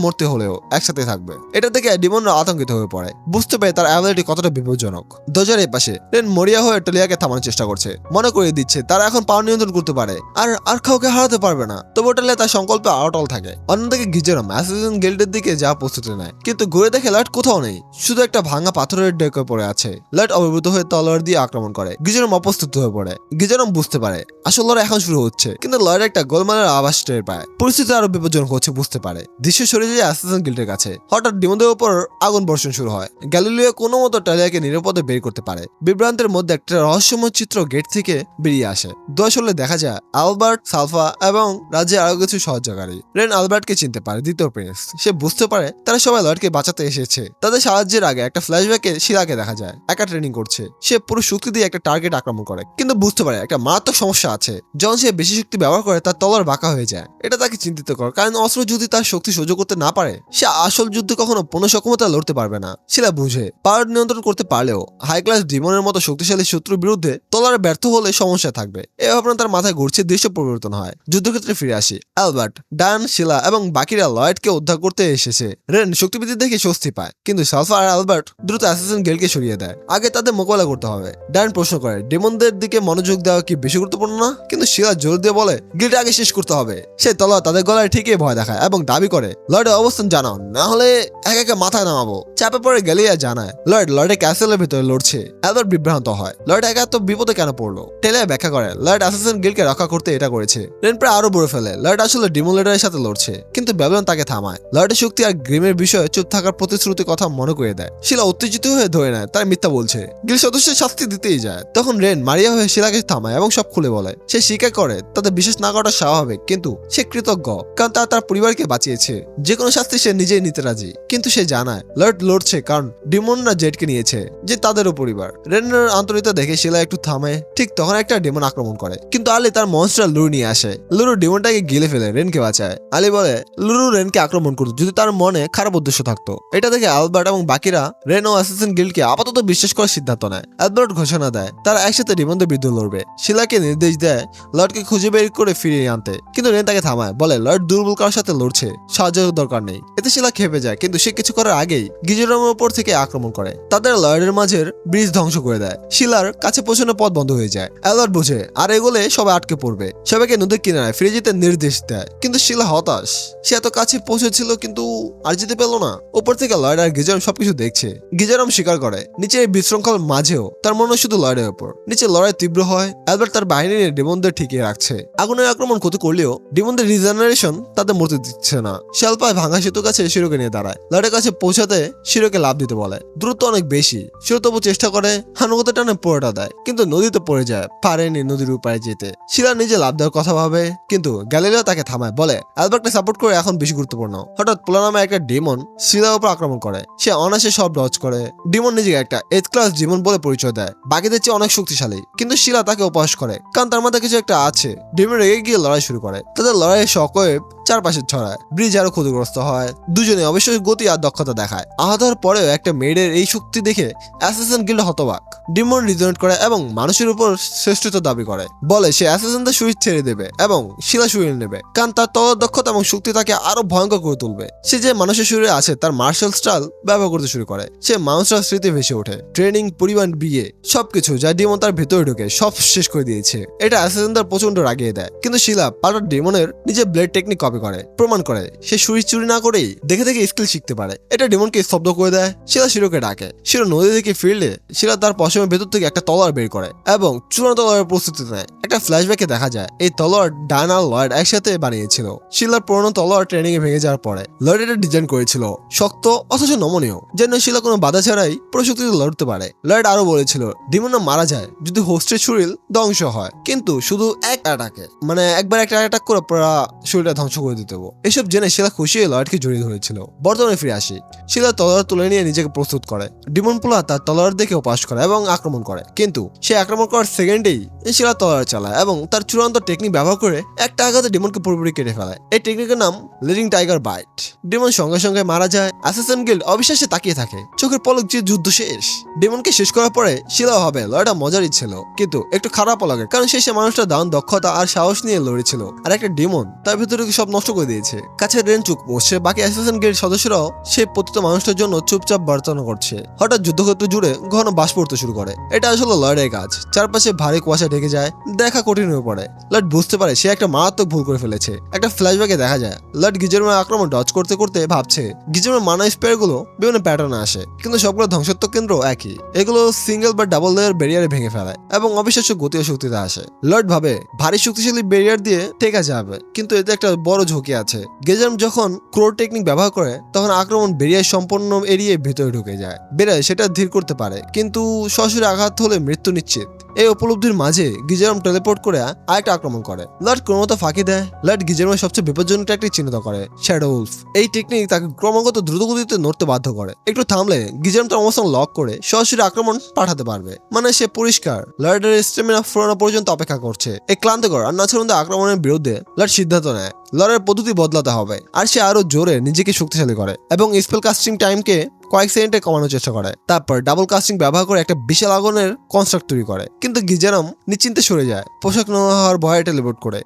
মরতে হলেও একসাথে থাকবে। এটা থেকে ডিমনরা আতঙ্কিত হয়ে পড়ে, বুঝতে পারে তার অ্যাবিলিটি কতটা বিপজ্জনক। দরজার এই পাশে রেন মরিয়া হয়ে টালিয়াকে থামানোর চেষ্টা করছে, মনে করিয়ে দিচ্ছে তারা এখন পাওয়ার নিয়ন্ত্রণ করতে পারে আর আর কাউকে হারাতে পারবে না। তবু টালিয়া তার সংকল্পে অটল থাকে। অন্যদিকে গিজারম অ্যাসাসিন গিল্ডের দিকে যা প্রস্তুতি নেয়, কিন্তু ঘুরে দেখে লাইট কোথাও নেই, শুধু একটা ভাঙা পাথরের ডেকে পড়ে আছে। লাইট অভিভূত হয়ে তলোয়ার দিয়ে আক্রমণ করে। গিজারম অপ্রস্তুত হয়ে পড়ে। গিজারম বুঝতে পারে আসল লড়াই এখন শুরু হচ্ছে, কিন্তু লয়েড একটা গোলমালের আভাস টের পায়। পরিস্থিতি আরো বিপজ্জনক হচ্ছে বুঝতে পারে। দৃশ্য সরে যায় অ্যাসাসিন গিল্ডের কাছে। হঠাৎ ডিমনদের উপর আগুন বর্ষণ শুরু হয়। গ্যালিলিও কোনো মতো টালিয়াকে নিরাপদে বের করতে পারে। বিভ্রান্তের মধ্যে একটা রহস্যময় চিত্র গেট থেকে বেরিয়ে আসে। দোয়াশলে দেখা যায় আলবার্ট, সালফা এবং রাজ্যের আরো কিছু সহযোগী। রেন আলবার্টকে চিনতে পারে, দ্বিতীয় প্রিন্স। সে বুঝতে পারে তারা সবাই লয়েডকে বাঁচাতে এসেছে। তাদের সাহায্যের আগে একটা ফ্ল্যাশব্যাকে শিলাকে দেখা যায় একা ট্রেনিং করছে। সে পুরো শক্তি দিয়ে একটা টার্গেট আক্রমণ করে, কিন্তু বুঝতে পারে একটা মারাত্মক সমস্যা আছে। যখন সে বেশি শক্তি ব্যবহার করে তার তলোয়ার বাঁকা হয়ে যায়। এটা তাকে চিন্তিত করে, কারণ অস্ত্র যদি তার শক্তি সহ্য করতে না পারে, সে আসল যুদ্ধে কখনো পূর্ণ সক্ষমতা লড়তে পারবে না। শিলা শিলা বুঝে পাওয়ার নিয়ন্ত্রণ করতে পারলেও হাই ক্লাস ডিমনের মতো শক্তিশালী শত্রুর বিরুদ্ধে তলোয়ারে ব্যর্থ হলে সমস্যা থাকবে। এই ভাবনা তার মাথায় ঘুরছে। দৃশ্য পরিবর্তন হয়। যুদ্ধক্ষেত্রে ফিরে আসি। অ্যালবার্ট, ডান, শিলা এবং বাকিরা লয়েডকে উদ্ধার করতে এসেছে। রেন শক্তিবৃদ্ধি দেখে স্বস্তি পায়, কিন্তু সালফা আর অ্যালবার্ট দ্রুত অ্যাসাসিন গিল্ডকে সরিয়ে দেয়। আগে তাদের মোকাবেলা করতে হবে। ডান প্রশ্ন করে ডিমনদের দিকে মনোযোগ দেওয়া কি বেশি গুরুত্বপূর্ণ না, কিন্তু শিলা জোর দিয়ে বলে গিল্ড আগে শেষ করতে হবে। সে তলোয়ার তাদের গলায় ঠিকই ভয় দেখায় এবং দাবি করে লর্ডের অবস্থান জানাও, না হলে এক একে মাথায় নামাবো। চাপে পড়ে গ্যালিয়া জানায় লর্ডের ক্যাসেলের ভিতরে লড়ছে। অ্যালবার্ট বিভ্রান্ত হয়, লর্ড একা এত বিপদে কেন পড়লো। টেলিয়া ব্যাখ্যা করে লর্ড অ্যাসাসিন গিল্ডকে রক্ষা করতে এটা করেছে। রেন প্রায় আরো বলে ফেলে লর্ড আসলে ডিমন লিডারের সাথে লড়ছে, কিন্তু ব্যাবিলন তাকে থামায়। লর্ডের শক্তি আর গ্রিমের বিষয়ে চুপ থাকার প্রতিশ্রুতি কথা মনে করে দেয়। শিলা উত্তেজিত হয়ে ধরে নেয় তার মিথ্যা বলছে, গিল্ড সদস্যের শাস্তি দিতেই যায়। তখন রেন মারিয়া হয়ে শিলাকে থামায় এবং সব খুলে বলে। সে স্বীকার করে তাদের বিশ্বাস না করাটা স্বাভাবিক, কিন্তু সে কৃতজ্ঞ কারণ তার পরিবারকে বাঁচিয়েছে। যে কোনো শাস্তি সে নিজেই নিতে রাজি, কিন্তু সে জানায় লর্ড লড়ছে কারণ ডিমনরা জেডকে নিয়েছে, যে তাদেরও পরিবার। রেনের আন্তরিকতা দেখে শিলা একটু থামে। ঠিক তখন একটা ডিমন আক্রমণ করে, কিন্তু আলী তার মনস্টার লুরু নিয়ে আসে। লুরু ডিমনটাকে গিলে ফেলে রেনকে বাঁচায়। আলী বলে লুরু রেনকে আক্রমণ করতো যদি তার মনে খারাপ উদ্দেশ্য থাকতো। এটা দেখে অ্যালবার্ট এবং বাকিরা রেন ও অ্যাসাসিন গিল্ডকে আপাতত বিশ্বাস করার সিদ্ধান্ত নেয়। অ্যালবার্ট ঘোষণা দেয় তারা একসাথে ডিমনদের বিরুদ্ধে লড়বে। শিলাকে নির্দেশ দেয় লর্ডকে খুঁজে বের করে ফিরিয়ে আনতে, কিন্তু রেন তাকে থামায়, বলে লর্ড দুর্বল কারোর সাথে লড়ছে, সাহায্যের দরকার নেই। এতে শিলা খেপে যায়, কিন্তু সে কিছু করার আগেই গিজরামের উপর থেকে আক্রমণ করে তাদের লর্ডের মাঝের ব্রিজ ধ্বংস করে দেয়। শিলার কাছে পৌঁছানোর পথ বন্ধ হয়ে যায়। অ্যালবার্ট বোঝে আর এগোলে সবাই আটকে পড়বে। সবাইকে নদীর কিনারায় ফিরে যেতে নির্দেশ দেয়, কিন্তু শিলা হতাশ। সে এত কাছে পৌঁছেছিল কিন্তু আর যেতে পেল না। উপর থেকে লর্ড আর গিজরাম সবকিছু দেখছে। গিজরাম স্বীকার করে নিচে এই বিশৃঙ্খল মাঝেও তার মনে শুধু লর্ডের উপর। নিচে লড়াই তীব্র হয়। অ্যালবার্ট তার বাহিনী নিয়ে ডিমনদের ঠিকই রাখছে। আগুনের আক্রমণ ক্ষতি করলেও ডিমনদের রিজেনারেশন তাদের মরতে দিচ্ছে না। শেলপায় ভাঙা সেতুর কাছে শিরোকে নিয়ে দাঁড়ায়। লর্ডের কাছে পৌঁছাতে শিরোকে লাভ দিতে বলে। দূরত্ব অনেক বেশি। শিরো তবু চেষ্টা করে হানুগতে টানে পোড়াটা দেয়, কিন্তু নদীতে পড়ে যায়, পারেনি নদীর উপায় যেতে। শিলা নিজে লাভ দেওয়ার কথা ভাবে, কিন্তু গ্যালিলিও তাকে থামায়, বলে অ্যালবার্টকে সাপোর্ট করে এখন বেশি গুরুত্বপূর্ণ। হঠাৎ পোলা নামে একটা ডিমন শিলার উপর আক্রমণ করে। সে অনায়াসে সব ডজ করে। ডিমন নিজেকে একটা এইথ ক্লাস ডিমন বলে পরিচয় দেয়, বাকিদের চেয়ে অনেক শক্তিশালী। কিন্তু শিলা তাকে উপহাস করে কারণ তার মধ্যে কিছু একটা আছে। ডিমন রেগে গিয়ে লড়াই শুরু করে। তাদের লড়াইয়ের শকওয়েভ চারপাশে ছড়ায়। ব্রিজ আরো ক্ষতিগ্রস্ত হয়। দুজনে অবশ্য গতি আর দক্ষতা দেখায়। আহত হওয়ার পরেও একটা মেয়েদের এই শক্তি দেখে অ্যাসাসিন গিল্ড হতবাক। ডিমন রিজনেট করে এবং মানুষের উপর শ্রেষ্ঠত্ব দাবি করে। বলে সে অ্যাসাসিনদের শরীর ছেড়ে দেবে এবং শিলা শরীর নেবে, কারণ তার তল দক্ষতা এবং শক্তি তাকে আরো ভয়ঙ্কর করে তুলবে। সে যে মানুষের শরীরে আছে তার মার্শাল স্টাইল ব্যবহার করতে শুরু করে। সে মানুষরা স্মৃতি ভেসে ওঠে, ট্রেনিং, পরিবার, বিয়ে, সবকিছু যা ডিমন তার ভেতরে ঢুকে সব শেষ করে দিয়েছে। এটা অ্যাসাসিনদের প্রচন্ড রাগিয়ে দেয়, কিন্তু শিলা পাল্টা ডিমনের নিজের ব্লেড টেকনিক কপি করে, প্রমাণ করে সে শরীর চুরি না করেই দেখে দেখে স্কিল শিখতে পারে। এটা ডিমনকে স্তব্ধ করে দেয়। শিলা শিরোকে ডাকে। শিরো নদী থেকে ফিরলে শিলা তার পশমের ভেতর থেকে একটা তলোয়ার বের করে এবং চূড়ান্ত তলোয়ারের প্রস্তুতি নেয়। একটা ফ্ল্যাশব্যাকে দেখা যায় এই তলোয়ার ডান আর লয়েড একসাথে বানিয়েছিল। শিলার পুরনো তলোয়ার ট্রেনিং এ ভেঙে যাওয়ার পরে লয়েড এটা ডিজাইন করেছিল, শক্ত অথচ নমনীয়, যেন শিলা কোনো বাধা ছাড়াই প্রশক্তিতে লড়তে পারে। লয়েড আরো বলেছিল ডিমনরা মারা যায় যদি হোস্টের শরীর ধ্বংস হয়, কিন্তু শুধু এক অ্যাটাকে, মানে একবার একটা অ্যাটাক করে পুরো শরীরটা ধ্বংস করে দিতে হবে। এসব জেনে শিলা খুশি হয়ে লয়েডকে জড়িয়ে ধরেছিল। বর্তমানে ফিরে আসি। শিলা তলোয়ার তুলে নিয়ে নিজেকে প্রস্তুত করে। ডিমন পোলা তার তলোয়ার দেখে উপাস করে এবং আক্রমণ করে, কিন্তু সে আক্রমণ করার সেকেন্ডেই শিলা তলোয়ার চালায় এবং তার চূড়ান্ত টেকনিক ব্যবহার করে একটা আঘাতে ডিমনকে পুরোপুরি কেটে ফেলায়। এই টেকনিকের নাম লিডিং টাইগার বাইট। ডিমন সঙ্গে সঙ্গে মারা যায়। অ্যাসাসিন গিল্ড অবিশ্বাসে তাকিয়ে থাকে, চোখের পলক যে যুদ্ধ শেষ। ডিমনকে শেষ করার পরে শিলা হবে লড়াইটা মজারই ছিল, কিন্তু একটু খারাপ লাগে কারণ শেষে মানুষটা দারুণ দক্ষতা আর সাহস নিয়ে লড়েছিল, আর একটা ডিমন তার ভিতরে সব নষ্ট করে দিয়েছে। কাছে রেন চুপ বসছে। বাকি অ্যাসাসিন গিল্ড সদস্যরাও সেই পতিত মানুষটার জন্য চুপচাপ বর্তনা করছে। হঠাৎ যুদ্ধক্ষেত্র জুড়ে ঘন বাস পড়তে শুরু করে। এটা আসলে লর্ডের কাজ। চারপাশে ভারী কুয়াশা ঢেকে যায়, দেখা কঠিন হয়ে পড়ে। লর্ড বুঝতে পারে সে একটা মারাত্মক ভুল করে ফেলেছে। একটা ফ্ল্যাশব্যাকে দেখা যায় লর্ড গিজরামের আক্রমণ ডজ করতে করতে ভাবছে গিজরামের মানা স্পেয়ার গুলো বিভিন্ন প্যাটার্নে আসে, কিন্তু সবগুলো ধ্বংসাত্মক কেন্দ্র একই। এগুলো সিঙ্গেল বা ডাবল লেয়ার ব্যারিয়ারে ভেঙে ফেলায় এবং অবিশ্বাস্য গতি ও শক্তিতে আসে। লর্ড ভাবে ভারী শক্তিশালী ব্যারিয়ার দিয়ে টেকা যাবে, কিন্তু এতে একটা বড় ঝুঁকি আছে। গিজরাম যখন ক্রোর টেকনিক ব্যবহার করে তখন আক্রমণ ব্যারিয়ার সম্পূর্ণ এড়িয়ে ভিতরে ঢুকে যায়। বেরিয়ে সেটা ধীর করতে পারে, কিন্তু সরাসরি আঘাত হলে মৃত্যু নিশ্চিত। এই উপলব্ধির মাঝে গিজরাম টেলিপোর্ট করে আরেকটা আক্রমণ করে। লর্ড ক্রমাগত ফাঁকি দেয়। লর্ড গিজরামের সবচেয়ে বিপজ্জনক টেকনিক চিহ্নিত করে, শ্যাডো উলফ। এই টেকনিক তাকে ক্রমাগত দ্রুতগতিতে নড়তে বাধ্য করে। একটু থামলে গিজরাম তার অবস্থান লক করে সরাসরি আক্রমণ পাঠাতে পারবে। মানে সে পরিষ্কার লর্ডের স্টেমিনা ফুরানো পর্যন্ত অপেক্ষা করছে। এই ক্লান্তিকর আর নাছাড়ন্দে আক্রমণের বিরুদ্ধে লর্ড সিদ্ধান্ত নেয় লড়াইয়ের পদ্ধতি বদলাতে হবে। আর সে আরো জোরে নিজেকে শক্তিশালী করে এবং স্পেল কাস্টিং টাইমকে কয়েক সেকেন্ডে কমানোর চেষ্টা করে। তারপর ডাবল কাস্টিং ব্যবহার করে একটা বিশাল আগুনের কনস্ট্রাক্ট তৈরি করে, কিন্তু গিজারাম নিশ্চিন্তে সরে যায়, পোশাক নোংরা হওয়ার ভয়ে টেলিপোর্ট করে।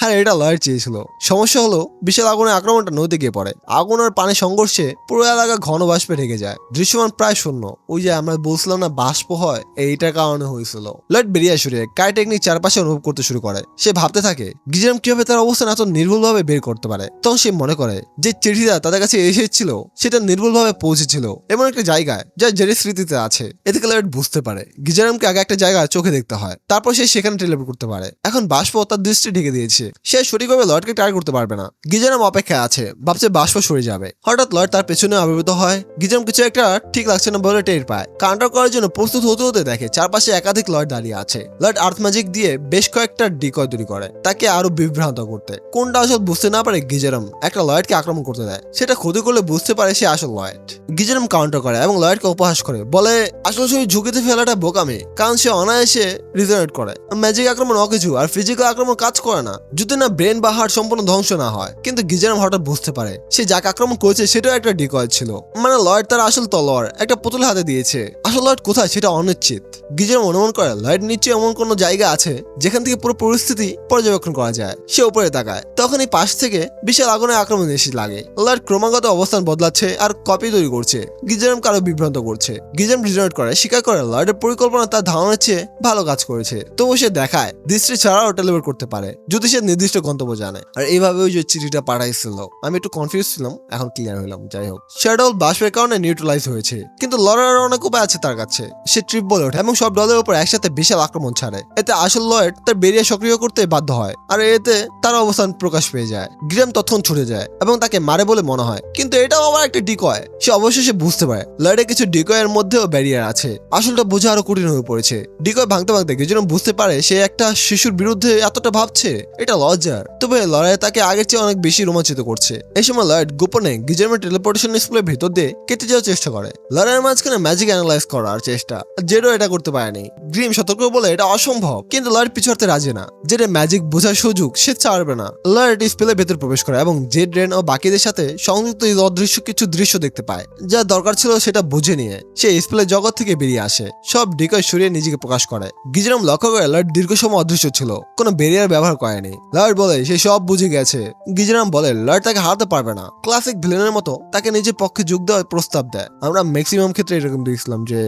হ্যাঁ, এটা লয়েড চেয়েছিল। সমস্যা হলো বিশাল আগুনের আক্রমণটা নদীতে গিয়ে পড়ে। আগুন আর পানির সংঘর্ষে পুরো এলাকা ঘন বাষ্পে ঢেকে যায়, দৃশ্যমান প্রায় শূন্য। ওই যে আমরা বলছিলাম না বাষ্প হয়, এইটার কারণে হয়েছিল। লয়েড বেরিয়ে আসে, কাই টেকনিক চারপাশে অনুভব করতে শুরু করে। সে ভাবতে থাকে গিজারাম কিভাবে তার অবস্থান এত নির্ভুলভাবে বের করতে পারে। তখন সে মনে করে যে চিঠিটা তাদের কাছে এসেছিল সেটা নির্ভুলভাবে পৌঁছেছিল এমন একটা জায়গায় যা জেরের স্মৃতিতে আছে। এতে লয়েড বুঝতে পারে গিজারামকে আগে একটা জায়গায় চোখে দেখতে হয়, তারপর সে সেখানে টেলিপোর্ট করতে পারে। এখন বাষ্প তার দৃষ্টি ঢেকে দিয়েছে, সে সঠিকভাবে লয়েডকে টার্গেট করতে পারবে না। গিজারাম অপেক্ষায় আছে, ভাবছে বাষ্প সরে যাবে। হঠাৎ লয়েড তার পেছনে আবির্ভূত হয়। গিজারাম কিছু একটা ঠিক লাগছে না বলে টের পায়। কাউন্টার করার জন্য প্রস্তুত হতে হতে দেখে চারপাশে একাধিক লয়েড দাঁড়িয়ে আছে। লয়েড আর্থ ম্যাজিক দিয়ে বেশ কয়েকটা ডিকয় তৈরি করে তাকে আরো বিভ্রান্ত করতে। কোনটা আসল বুঝতে না পারে গিজারাম একটা লয়েডকে আক্রমণ করতে দেয়। সেটা ক্ষতি করলে বুঝতে পারে সে আসল লয়েড। গিজারাম কাউন্টার করে এবং লয়েডকে উপহাস করে, বলে আসল শরীর ঝুঁকিতে ফেলাটা বোকামি, কারণ সে অনায়াসে রিজনেট করে। ম্যাজিক আক্রমণ অকিছু আর ফিজিক্যাল আক্রমণ কাজ করে না যদি না ব্রেন বা হার্ট সম্পূর্ণ ধ্বংস না হয়। কিন্তু গিজারাম হঠাৎ বুঝতে পারে সে যাকে আক্রমণ করেছে সেটাও একটা ডিকয় ছিল, মানে লয়েড তার আসল তলোয়ার একটা পুতুল হাতে দিয়েছে। আসল লয়েড কোথায় সেটা অনিশ্চিত। গিজারাম অনুমান করে লয়েড নিশ্চয়ই এমন কোনো জায়গা আছে যেখান থেকে পুরো পরিস্থিতি পর্যবেক্ষণ করা যায়। সে উপরে তাকায়, তখন এই পাশ থেকে বিশাল আগুনের আক্রমণ এসে লাগে। লয়েড ক্রমাগত অবস্থান বদলাচ্ছে আর কপি তৈরি করছে, গিজারাম কারো বিভ্রান্ত করছে। গিজারাম রিজনেট করে, স্বীকার করে লয়েডের পরিকল্পনা তার ধারণার চেয়ে ভালো কাজ করেছে। তবু সে দেখায় দৃষ্টি ছাড়াও টেলিপোর্ট করতে পারে যদি সে নির্দিষ্ট গন্তব্য জানে। আর এইভাবে ওই যে চিঠিটা পাঠাইছিল, আমি একটু কনফিউজ ছিলাম, এখন ক্লিয়ার হলাম। যাই হোক, শ্যাডোল বাষ্পের কারণে নিউট্রালাইজ হয়েছে, কিন্তু লড়ার অনেক উপায় আছে তার কাছে। সে ট্রিপ বলে ওঠে এবং সব দলের উপর একসাথে বিশাল আক্রমণ ছাড়ে। এতে আসল লয়েড তার বেরিয়ে সক্রিয় করতে বাধ্য হয়, আর এতে তার অবস্থান প্রকাশ পেয়ে যায়। গিজারাম তখন ছুটে যায় এবং তাকে মারে বলে মনে হয়, কিন্তু এটাও আবার একটা ডিকয়। সে অবশেষে বুঝতে পারে লয়েডের কিছু ডিকয়ের মধ্যেও ব্যারিয়ার আছে। আসলটা বোঝা আরো কঠিন হয়ে পড়েছে। ডিকয় ভাঙতে ভাঙতে গিজারাম বুঝতে পারে সে একটা শিশুর বিরুদ্ধে এতটা ভাবছে, এটা লজ্জার। তবে লড়াইয়ে তাকে আগের চেয়ে অনেক বেশি রোমাঞ্চিত করছে। এই সময় লয়েড গোপনে গিজারামের টেলিপোর্টেশন ডিসপ্লের ভেতর দিয়ে কেটে যাওয়ার চেষ্টা করে। লড়াইয়ের মাঝখানে ম্যাজিক অ্যানালাইজ করার চেষ্টা, জেডও এটা করতে পারেনি। গ্রিম সতর্ক বলে এটা অসম্ভব, কিন্তু লয়েড পিছু হতে রাজি না। জেডে ম্যাজিক বোঝার সুযোগ সে ছাড়বে না। লয়েড ডিসপ্লের ভেতর প্রবেশ করে এবং জেড, রেন ও বাকিদের সাথে সংযুক্ত এই অদৃশ্য কিছু দৃশ্য দেখতে পায়। যা দরকার ছিল সেটা বুঝে নিয়ে সে স্পেলের জগৎ থেকে বেরিয়ে আসে, সব ডিকয় সরিয়ে নিজেকে প্রকাশ করে। গিজারাম লক্ষ্য করে লয়েড দীর্ঘ সময় অদৃশ্য ছিল, কোনো ব্যারিয়ার ব্যবহার করেনি। লয়েড বলে সে সব বুঝে গেছে। গিজারাম বলে লয়েড তাকে হারাতে পারবে না, ক্লাসিক ভিলেনের মতো তাকে নিজের পক্ষে যোগ দেওয়ার প্রস্তাব দেয়। আমরা ম্যাক্সিমাম ক্ষেত্রে এরকম দেখছিলাম যে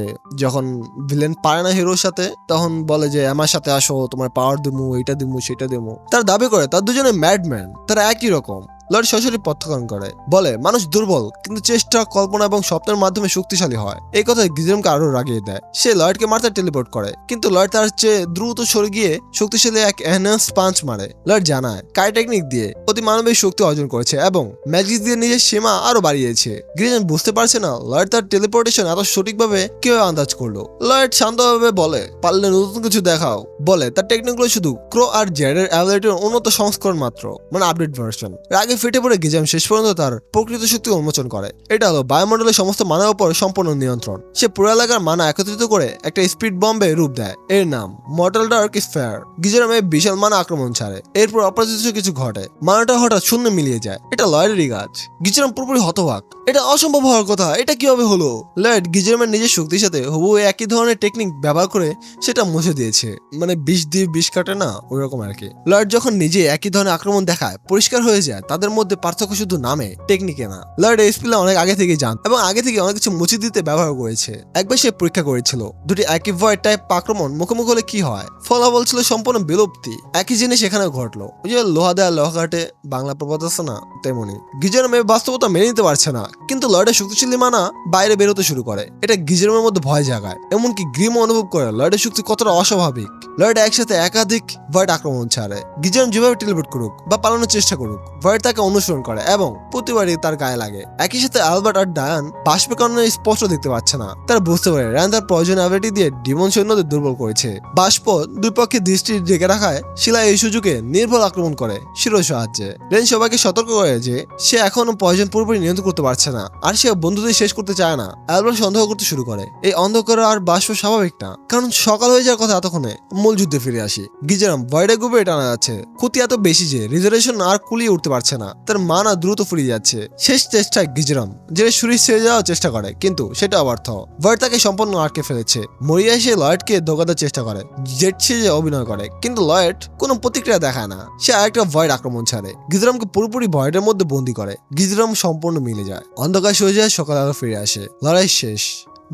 যখন ভিলেন পারে না হিরোর সাথে, তখন বলে যে আমার সাথে আসো, তোমার পাওয়ার দিমু, এটা দিমু, সেটা দিমু। তার দাবি করে তার দুজনে ম্যাডম্যান, তারা একই রকম। লয়েড সরাসরি প্রত্যাখ্যান করে, বলে মানুষ দুর্বল, কিন্তু চেষ্টা, কল্পনা এবং স্বপ্নের মাধ্যমে শক্তিশালী হয়। এই কথায় গিজারামকে আরো রাগিয়ে দেয়। সে লয়েডকে মারতে টেলিপোর্ট করে, কিন্তু লয়েড তার চেয়ে দ্রুত সরে গিয়ে শক্তিশালী এক এনহ্যান্স পাঞ্চ মারে। লয়েড জানায় কাই টেকনিক দিয়ে অতি মানবিক শক্তি অর্জন করেছে এবং ম্যাজিক দিয়ে নিজের সীমা আরো বাড়িয়েছে। গিজারাম বুঝতে পারছে না লয়েড তার টেলিপোর্টেশন এত সঠিকভাবে কিভাবে আন্দাজ করলো। লয়েড শান্তভাবে বলে, পারলে নতুন কিছু দেখাও। বলে তার টেকনিকগুলো শুধু ক্রো আর জেডের অ্যাবিলিটির উন্নত সংস্করণ মাত্র, মানে আপডেট ভার্সন। রাগে ফেটে পড়ে গিজারাম শেষ পর্যন্ত তার প্রকৃত শক্তি উন্মোচন করে। এটা হলো বায়ুমণ্ডলের সমস্ত মানার উপর সম্পূর্ণ নিয়ন্ত্রণ। সে পুরো এলাকার মানা একত্রিত করে একটা স্পিড বম্বে রূপ দেয়, এর নাম মর্টাল ডার্ক স্ফেয়ার। গিজারাম এই বিশাল মানা আক্রমণ ছাড়ে, এরপর অপ্রত্যাশিত কিছু ঘটে। মানাটা হঠাৎ শূন্য মিলিয়ে যায়, এটা লয়েডেরই কাজ। গিজারাম পুরোপুরি হতবাক, এটা অসম্ভব হওয়ার কথা, এটা কিভাবে হলো? লয়েড গিজারামের নিজের শক্তির সাথে হুবহু একই ধরনের টেকনিক ব্যবহার করে সেটা মুছে দিয়েছে, মানে বিষ দিয়ে বিষ কাটে না, ওই রকম আর কি। লয়েড যখন নিজে একই ধরনের আক্রমণ দেখায়, পরিষ্কার হয়ে যায় তাদের মধ্যে পার্থক্য শুধু নামে, টেকনিকে না। লয়েড এই স্পিলে অনেক আগে থেকে জান এবং আগে থেকে অনেক কিছু মুছে দিতে ব্যবহার করেছে। একবার সে পরীক্ষা করেছিল দুটি একই ভয়েড টাইপ আক্রমণ মুখোমুখি হলে কি হয়। ফলাফল ছিল সম্পূর্ণ বিলুপ্তি। একই জিনিস এখানে ঘটলো, ওই যে লোহা দেয়া লোহা কাটে, বাংলা প্রবাদ আছে না, তেমনি। গিজারাম এই বাস্তবতা মেনে নিতে পারছে না, কিন্তু লয়েডের শক্তিশালী মানা বাইরে বেরোতে শুরু করে। এটা গিজারামের মধ্যে ভয় জাগায়, এমনকি গ্রিম অনুভব করে লয়েডের শক্তি কতটা অস্বাভাবিক। লয়েড একসাথে একাধিক ভয়েড আক্রমণ ছাড়ে। গিজারাম যেভাবে টেলিপোর্ট করুক বা পালানোর চেষ্টা করুক, ভয়েড তাকে অনুসরণ করে এবং প্রতিবারই তার গায়ে লাগে। একই সাথে অ্যালবার্ট আর ডায়ান বাষ্পের কারণে স্পষ্ট দেখতে পাচ্ছে না। তারা বুঝতে পারে র্যান তার প্রয়োজন অ্যাবিলিটি দিয়ে ডিমন সৈন্যদের দুর্বল করেছে। বাষ্প দুই পক্ষে দৃষ্টি ঢেকে রাখায় শিলা এই সুযোগে নির্ভুল আক্রমণ করে শিরোর সাহায্যে। রেন সবাইকে সতর্ক করে যে সে এখনো প্রয়োজন পুরোপুরি নিয়ন্ত্রণ করতে পারছে না, আর সে বন্ধুদের শেষ করতে চায় না। অ্যালবার্ট সন্দেহ করতে শুরু করে এই অন্ধকার আর বাষ্প স্বাভাবিক না, কারণ সকাল হয়ে যাওয়ার কথা এতক্ষণে। মূল যুদ্ধে ফিরে আসি। গিজারাম ভয়েডে গুবে টানা যাচ্ছে। ক্ষতি এত বেশি যে রিজার্ভেশন আর কুলিয়ে উঠতে পারছে না। তার মানা দ্রুত ফুরিয়ে যাচ্ছে। শেষ চেষ্টায় গিজারাম জেরে শরীর ছেড়ে যাওয়ার চেষ্টা করে, কিন্তু সেটা অবার্থ। ভয়েড তাকে সম্পূর্ণ আটকে ফেলেছে। মরিয়া এসে লয়েডকে ধোকানোর চেষ্টা করে, জেট সেজে অভিনয় করে, কিন্তু লয়েড কোনো প্রতিক্রিয়া দেখায় না। সে আরেকটা ভয়েড আক্রমণ ছাড়ে, গিজরামকে পুরোপুরি ভয়েডের মধ্যে বন্দী করে। গিজরাম সম্পূর্ণ মিলে যায়, অন্ধকার সরে যায়, সকাল আলো ফিরে আসে, লড়াই শেষ,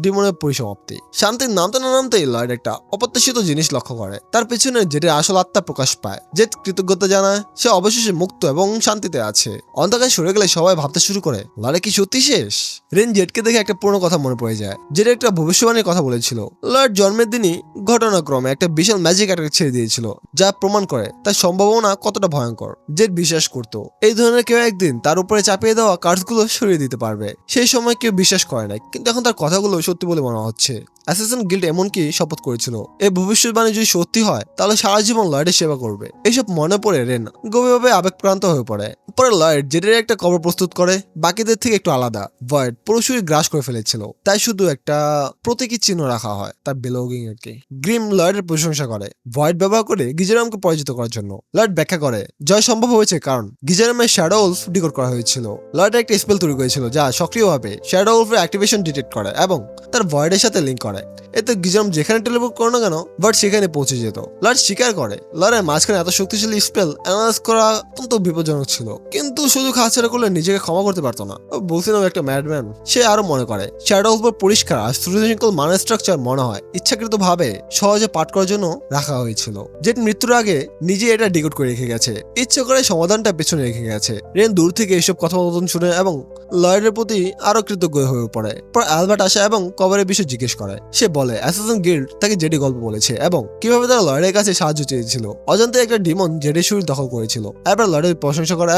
ডিমনের পরিসমাপ্তি। শান্তির নামতে না নামতেই লয়েড একটা অপ্রত্যাশিত জিনিস লক্ষ্য করে। তার পেছনে জেটের আসল আত্মা প্রকাশ পায়। জেট কৃতজ্ঞতা জানায়, সে অবশেষে মুক্ত এবং শান্তিতে আছে। অন্ধকার সরে গেলে সবাই ভাবতে শুরু করে, লড়াই কি সত্যি শেষ? রেন জেটকে দেখে একটা পুরনো কথা মনে পড়ে যায়। জেট একটা ভবিষ্যবাণীর কথা বলেছিল। লয়েড জন্মের দিনই ঘটনাক্রমে একটা বিশাল ম্যাজিক অ্যাটাক ছেড়ে দিয়েছিল, যা প্রমাণ করে তার সম্ভাবনা কতটা ভয়ঙ্কর। জেট বিশ্বাস করত এই ধরনের কেউ একদিন তার উপরে চাপিয়ে দেওয়া কার্ডগুলো সরিয়ে দিতে পারবে। সেই সময় কেউ বিশ্বাস করে না, কিন্তু এখন তার কথাগুলো সত্যি বলে মনে হচ্ছে। অ্যাসাসিন গিল্ড এমনকি শপথ করেছিল, এই ভবিষ্যৎবাণী যদি সত্যি হয় তাহলে সারা জীবন লয়েডের সেবা করবে। এইসব মনে পড়ে রেন গভীরভাবে আবেগপ্রান্ত হয়ে পড়ে। পরে লয়েড জেটের একটা কবর প্রস্তুত করে, বাকিদের থেকে একটু আলাদা। ভয়েড পুরোপুরি গ্রাস করে ফেলেছিল, তাই শুধু একটা প্রতীকী চিহ্ন রাখা হয় তার বিলগিং এর কে। গ্রিম লয়েডের প্রশংসা করে ভয়েড ব্যবহার করে গিজারামকে পরাজিত করার জন্য। লয়েড ব্যাখ্যা করে জয় সম্ভব হয়েছে কারণ গিজারামের শ্যাডো উলফ ডিকোড করা হয়েছিল। লয়েড একটা স্পেল তৈরি করেছিল যা সক্রিয়ভাবে শ্যাডো উলফের অ্যাক্টিভেশন ডিটেক্ট করে এবং তার ভয়েডের সাথে লিঙ্ক করে। এতে গিজারাম যেখানে টেলিপোর্ট করো না কেন বাট সেখানে পৌঁছে যেত। লয়েড স্বীকার করে লয়েডের মাঝখানে এত শক্তিশালী স্পেল অ্যানালাইজ করা অত্যন্ত বিপজ্জনক ছিল, কিন্তু শুধু খাঁচারা করলে নিজেকে ক্ষমা করতে পারতো না। বলছিলাম একটা ম্যাডম্যান। সে আরো মনে করে শ্যাডো উলফ পরিষ্কার আর সুশৃঙ্খল মানের স্ট্রাকচার মনে হয় ইচ্ছাকৃত ভাবে সহজে পাঠ করার জন্য রাখা হয়েছিল। জেট মৃত্যুর আগে নিজে এটা ডিকোড করে রেখে গেছে, ইচ্ছে করে সমাধানটা পেছনে রেখে গেছে। রেন দূর থেকে এসব কথোপকথন শুনে এবং লয়েডের প্রতি আরো কৃতজ্ঞ হয়ে পড়ে। পর অ্যালবার্ট আসে এবং কবরের বিষয়ে জিজ্ঞেস করে। সে বলে অ্যাসাসিন গিল্ড তাকে জেডি গল্প বলেছে এবং কিভাবে তারা লয়েডের কাছে সাহায্য চেয়েছিল। অজান্তে একটা ডিমন জেডির শরীর দখল করেছিল। এবার লয়েডের প্রশংসা করে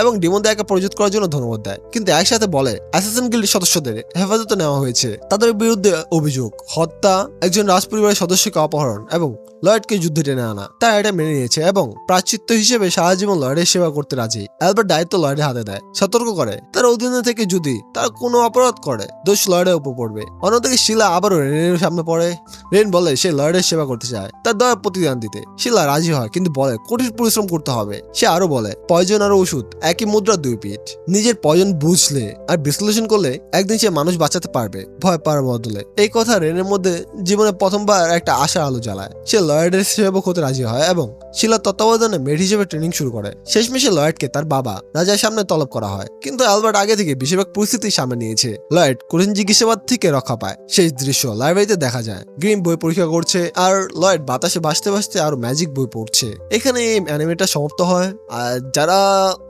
এবং ডিমনদের একা পরিচিত করার জন্য ধন্যবাদ দেয়, কিন্তু একসাথে বলে অ্যাসাসিন গিল্ডের সদস্যদের হেফাজতে নেওয়া হয়েছে। তাদের বিরুদ্ধে অভিযোগ হত্যা, একজন রাজপরিবারের সদস্যকে অপহরণ এবং লয়েডকে যুদ্ধে টেনে আনা। তারা এটা মেনে নিয়েছে এবং প্রায়শ্চিত্ত হিসেবে সারা জীবন লয়েডের সেবা করতে রাজি। অ্যালবার্ট দায়িত্ব লয়েডের হাতে দেয়, সতর্ক করে তার অধীনে থেকে যদি তার কোনো অপরাধ করে দোষ লয়েডের উপর পড়বে। অন্যদিকে শিলা আবারও রেনের সামনে পড়ে। রেন বলে সে লয়েডের সেবা করতে চায়, তার দয়া প্রতিদান দিতে। শিলা রাজি হয়, কিন্তু বলে কঠিন পরিশ্রম করতে হবে। সে আরো বলে পয়জন আর ওষুধ একই মুদ্রার দুই পিঠ। নিজের পয়জন বুঝলে আর বিশ্লেষণ করলে একদিন সে মানুষ বাঁচাতে পারবে ভয় পাওয়ার বদলে। এই কথা রেনের মধ্যে জীবনে প্রথমবার একটা আশার আলো জ্বালায়। সে লয়েডের সেবক হতে রাজি হয় এবং শিলার তত্ত্বাবধানে মেড হিসেবে ট্রেনিং শুরু করে। শেষমেশে লয়েডকে তার বাবা রাজার সামনে তলব করা হয়, কিন্তু অ্যালবার্ট আগে থেকে বেশিরভাগ পরিস্থিতি সামনে নিয়েছে। লয়েড কঠিন জিজ্ঞাসাবাদ থেকে রক্ষা পায়। সেই দৃশ্য লাইব্রেরিতে দেখা যায়। গ্রিম বই পরীক্ষা করছে আর লয়েড বাতাসে ভাসতে ভাসতে আরো ম্যাজিক বই পড়ছে। এখানে এই অ্যানিমেটা সমাপ্ত হয়। আর যারা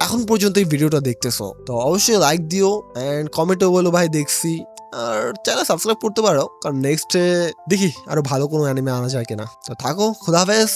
এখন পর্যন্ত এই ভিডিওটা দেখতেছো তো অবশ্যই লাইক দিও এন্ড কমেন্টও বলো ভাই দেখছি, আর চ্যানেল সাবস্ক্রাইব করতে পারো, কারণ নেক্সট দেখি আরো ভালো কোনো অ্যানিমে আনা যায় কিনা। তো থাকো, খুদা হাফেজ।